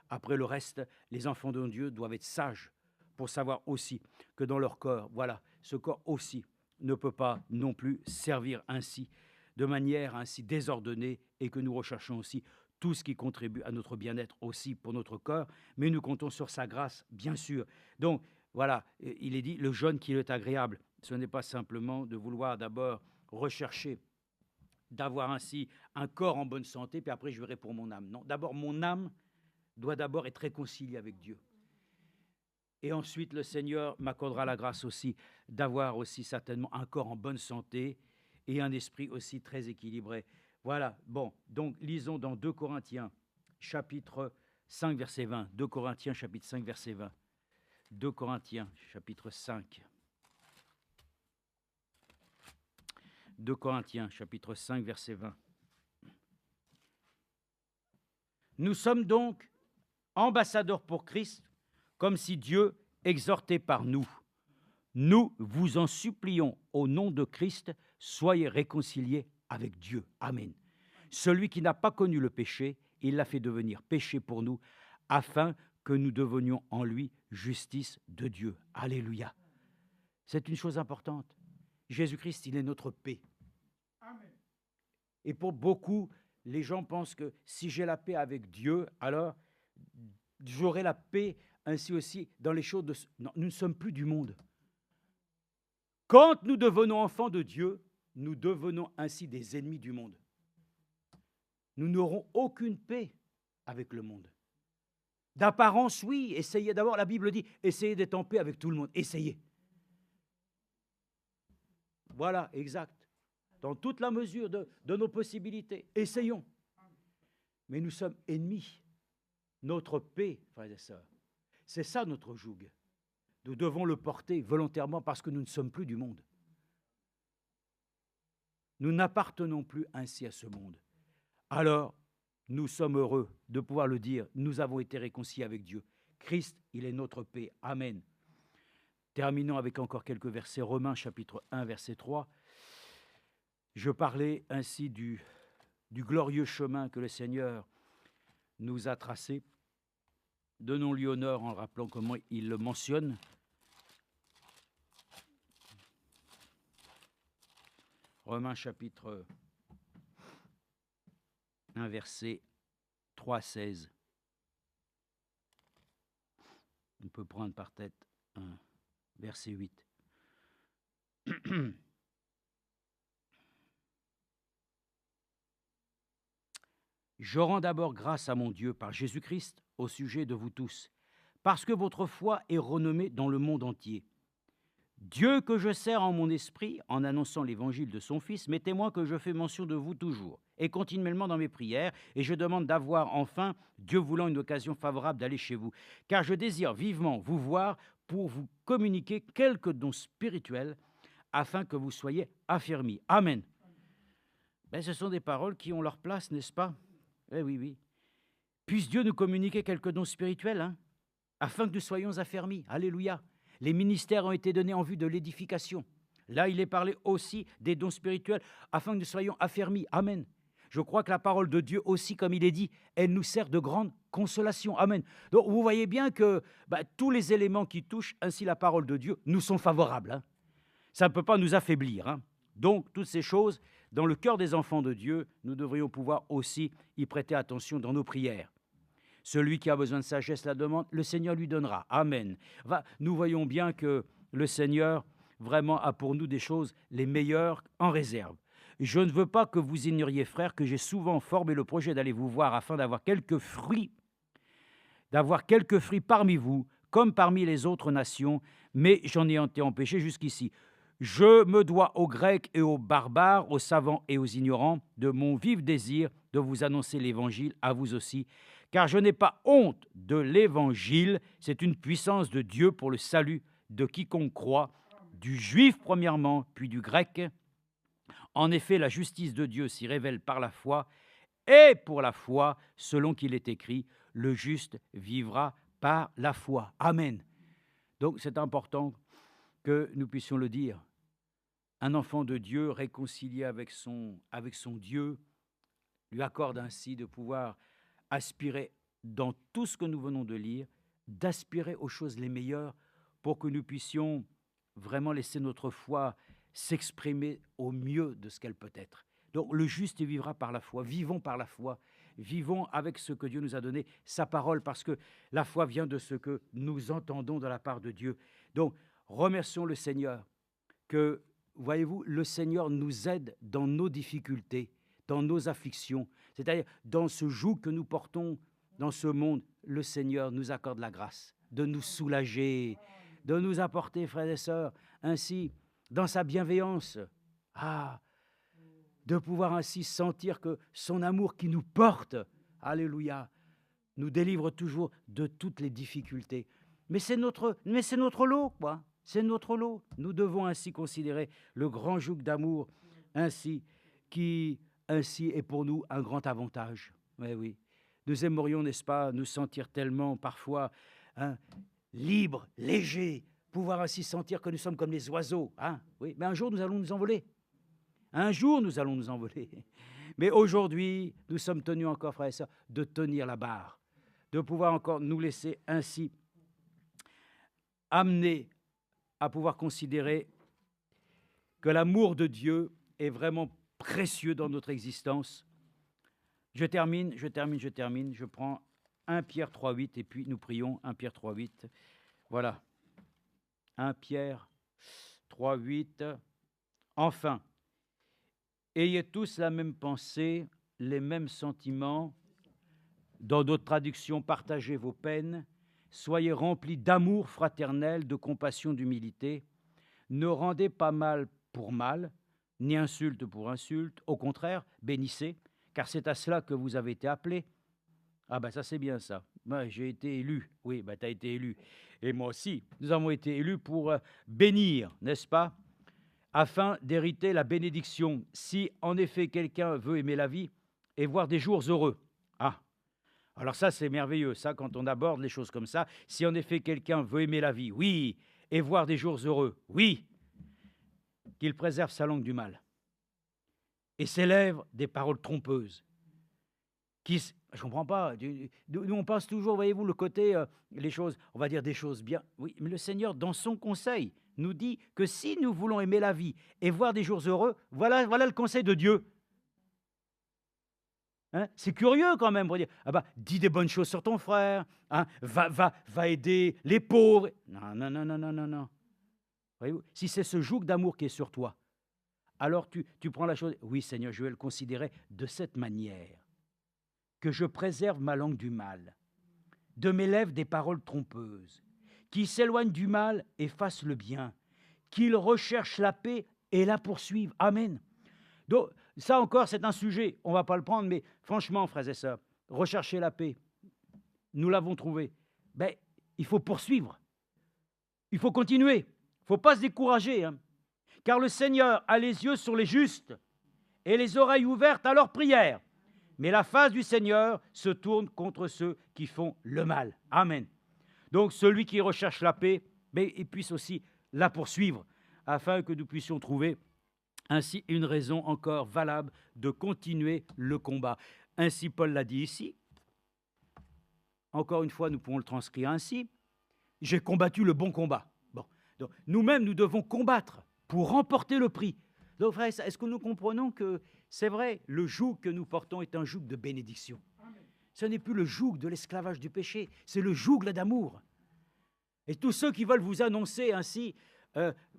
Après le reste, les enfants de Dieu doivent être sages pour savoir aussi que dans leur corps, voilà, ce corps aussi ne peut pas non plus servir ainsi, de manière ainsi désordonnée, et que nous recherchons aussi tout ce qui contribue à notre bien-être aussi pour notre corps, mais nous comptons sur sa grâce, bien sûr. Donc, voilà, il est dit, le jeûne qui est agréable, ce n'est pas simplement de vouloir d'abord rechercher, d'avoir ainsi un corps en bonne santé, puis après je verrai pour mon âme. Non, d'abord mon âme doit d'abord être réconciliée avec Dieu. Et ensuite, le Seigneur m'accordera la grâce aussi d'avoir aussi certainement un corps en bonne santé et un esprit aussi très équilibré. Voilà, bon, donc lisons dans 2 Corinthiens, chapitre 5, verset 20. 2 Corinthiens, chapitre 5, verset 20. 2 Corinthiens, chapitre 5. 2 Corinthiens, chapitre 5, verset 20. Nous sommes donc ambassadeurs pour Christ, comme si Dieu exhortait par nous. Nous vous en supplions au nom de Christ, soyez réconciliés avec Dieu. Amen. Celui qui n'a pas connu le péché, il l'a fait devenir péché pour nous, afin que nous devenions en lui justice de Dieu. Alléluia. C'est une chose importante. Jésus-Christ, il est notre paix. Amen. Et pour beaucoup, les gens pensent que si j'ai la paix avec Dieu, alors j'aurai la paix ainsi aussi dans les choses de... Non, nous ne sommes plus du monde. Quand nous devenons enfants de Dieu, nous devenons ainsi des ennemis du monde. Nous n'aurons aucune paix avec le monde. D'apparence, oui, essayez d'abord, la Bible dit, essayez d'être en paix avec tout le monde. Essayez. Voilà, exact. Dans toute la mesure de nos possibilités, essayons. Mais nous sommes ennemis. Notre paix, frères et sœurs, c'est ça notre joug. Nous devons le porter volontairement parce que nous ne sommes plus du monde. Nous n'appartenons plus ainsi à ce monde. Alors, nous sommes heureux de pouvoir le dire. Nous avons été réconciliés avec Dieu. Christ, il est notre paix. Amen. Terminons avec encore quelques versets. Romains chapitre 1, verset 3. Je parlais ainsi du glorieux chemin que le Seigneur nous a tracé. Donnons-lui honneur en rappelant comment il le mentionne. Romains chapitre 1, verset 3 à 16. On peut prendre par tête verset 8. Je rends d'abord grâce à mon Dieu par Jésus-Christ au sujet de vous tous, parce que votre foi est renommée dans le monde entier. Dieu que je sers en mon esprit, en annonçant l'évangile de son Fils, m'est témoin que je fais mention de vous toujours, et continuellement dans mes prières, et je demande d'avoir enfin, Dieu voulant, une occasion favorable d'aller chez vous, car je désire vivement vous voir pour vous communiquer quelques dons spirituels, afin que vous soyez affermis. Amen. Ben, ce sont des paroles qui ont leur place, n'est-ce pas? Eh oui, oui. Puisse Dieu nous communiquer quelques dons spirituels, afin que nous soyons affermis. Alléluia. Les ministères ont été donnés en vue de l'édification. Là, il est parlé aussi des dons spirituels, afin que nous soyons affermis. Amen. Je crois que la parole de Dieu aussi, comme il est dit, elle nous sert de grande consolation. Amen. Donc, vous voyez bien que tous les éléments qui touchent ainsi la parole de Dieu nous sont favorables. Ça ne peut pas nous affaiblir. Donc, toutes ces choses, dans le cœur des enfants de Dieu, nous devrions pouvoir aussi y prêter attention dans nos prières. Celui qui a besoin de sagesse la demande, le Seigneur lui donnera. Amen. Nous voyons bien que le Seigneur vraiment a pour nous des choses les meilleures en réserve. Je ne veux pas que vous ignoriez, frères, que j'ai souvent formé le projet d'aller vous voir afin d'avoir quelques fruits parmi vous, comme parmi les autres nations, mais j'en ai été empêché jusqu'ici. Je me dois aux Grecs et aux barbares, aux savants et aux ignorants, de mon vif désir de vous annoncer l'Évangile à vous aussi, car je n'ai pas honte de l'Évangile, c'est une puissance de Dieu pour le salut de quiconque croit, du juif premièrement, puis du grec. En effet, la justice de Dieu s'y révèle par la foi, et pour la foi, selon qu'il est écrit, le juste vivra par la foi. Amen. Donc c'est important que nous puissions le dire. Un enfant de Dieu réconcilié avec son Dieu lui accorde ainsi de pouvoir aspirer dans tout ce que nous venons de lire, d'aspirer aux choses les meilleures pour que nous puissions vraiment laisser notre foi s'exprimer au mieux de ce qu'elle peut être. Donc le juste vivra par la foi, vivons par la foi, vivons avec ce que Dieu nous a donné, sa parole, parce que la foi vient de ce que nous entendons de la part de Dieu. Donc remercions le Seigneur que, voyez-vous, le Seigneur nous aide dans nos difficultés, dans nos afflictions, c'est-à-dire dans ce joug que nous portons dans ce monde. Le Seigneur nous accorde la grâce de nous soulager, de nous apporter, frères et sœurs, ainsi, dans sa bienveillance, de pouvoir ainsi sentir que son amour qui nous porte, alléluia, nous délivre toujours de toutes les difficultés. Mais c'est notre lot, quoi. C'est notre lot. Nous devons ainsi considérer le grand joug d'amour ainsi qui ainsi est pour nous un grand avantage. Oui, oui. Nous aimerions, n'est-ce pas, nous sentir tellement parfois libres, légers, pouvoir ainsi sentir que nous sommes comme les oiseaux. Hein, oui, mais un jour, nous allons nous envoler. Un jour, nous allons nous envoler. Mais aujourd'hui, nous sommes tenus encore, frères et sœurs, de tenir la barre, de pouvoir encore nous laisser ainsi amener à pouvoir considérer que l'amour de Dieu est vraiment précieux dans notre existence. Je termine. Je prends 1 Pierre 3,8 et puis nous prions. 1 Pierre 3,8. Voilà. 1 Pierre 3,8. Enfin, ayez tous la même pensée, les mêmes sentiments. Dans d'autres traductions, partagez vos peines. Soyez remplis d'amour fraternel, de compassion, d'humilité. Ne rendez pas mal pour mal, ni insulte pour insulte. Au contraire, bénissez, car c'est à cela que vous avez été appelés. Ah ben ça c'est bien ça. Moi, j'ai été élu. Oui, ben tu as été élu. Et moi aussi, nous avons été élus pour bénir, n'est-ce pas? Afin d'hériter la bénédiction. Si en effet quelqu'un veut aimer la vie et voir des jours heureux. Ah, alors ça c'est merveilleux, ça quand on aborde les choses comme ça. Si en effet quelqu'un veut aimer la vie, oui, et voir des jours heureux, oui, qu'il préserve sa langue du mal et ses lèvres des paroles trompeuses. Je ne comprends pas. Nous, on pense toujours, voyez-vous, le côté, les choses, on va dire des choses bien. Oui, mais le Seigneur, dans son conseil, nous dit que si nous voulons aimer la vie et voir des jours heureux, voilà le conseil de Dieu. Hein, c'est curieux quand même pour dire, ah bah, dis des bonnes choses sur ton frère, hein, va aider les pauvres. Non. Voyez-vous, si c'est ce joug d'amour qui est sur toi, alors tu prends la chose, oui Seigneur, je vais le considérer de cette manière, que je préserve ma langue du mal, de mes lèvres des paroles trompeuses, qui s'éloignent du mal et fassent le bien, qu'ils recherchent la paix et la poursuivent. Amen. Donc, ça encore, c'est un sujet, on ne va pas le prendre, mais franchement, frères et sœurs, rechercher la paix, nous l'avons trouvé. Ben, il faut poursuivre, il faut continuer, il ne faut pas se décourager, hein, car le Seigneur a les yeux sur les justes et les oreilles ouvertes à leurs prières. Mais la face du Seigneur se tourne contre ceux qui font le mal. Amen. Donc, celui qui recherche la paix, mais il puisse aussi la poursuivre, afin que nous puissions trouver ainsi une raison encore valable de continuer le combat. Ainsi, Paul l'a dit ici. Encore une fois, nous pouvons le transcrire ainsi. J'ai combattu le bon combat. Bon. Donc, nous-mêmes, nous devons combattre pour remporter le prix. Donc, frère, est-ce que nous comprenons que c'est vrai, le joug que nous portons est un joug de bénédiction. Amen. Ce n'est plus le joug de l'esclavage du péché, c'est le joug d'amour. Et tous ceux qui veulent vous annoncer ainsi,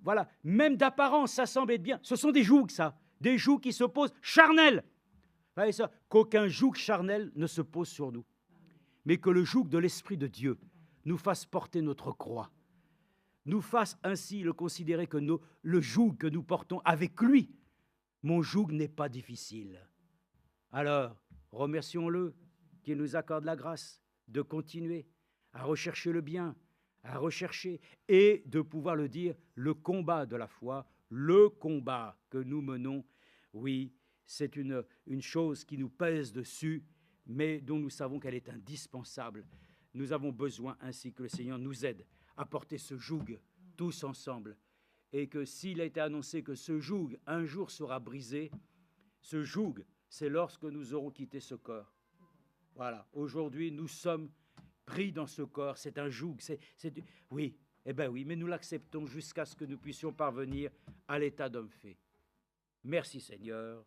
voilà, même d'apparence, ça semble être bien, ce sont des jougs, ça, des jougs qui se posent charnels. Voyez ça, qu'aucun joug charnel ne se pose sur nous, mais que le joug de l'Esprit de Dieu nous fasse porter notre croix, nous fasse ainsi le considérer que le joug que nous portons avec lui, mon joug n'est pas difficile. Alors, remercions-le qu'il nous accorde la grâce de continuer à rechercher le bien, à rechercher et de pouvoir le dire, le combat de la foi, le combat que nous menons, oui, c'est une chose qui nous pèse dessus, mais dont nous savons qu'elle est indispensable. Nous avons besoin ainsi que le Seigneur nous aide à porter ce joug tous ensemble. Et que s'il a été annoncé que ce joug, un jour, sera brisé, ce joug, c'est lorsque nous aurons quitté ce corps. Voilà, aujourd'hui, nous sommes pris dans ce corps, c'est un joug, oui, eh bien oui, mais nous l'acceptons jusqu'à ce que nous puissions parvenir à l'état d'homme fait. Merci Seigneur,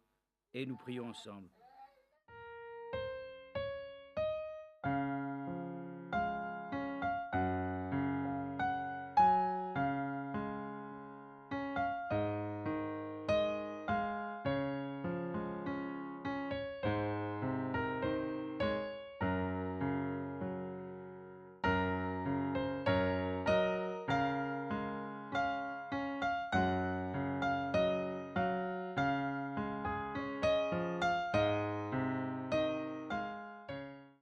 et nous prions ensemble.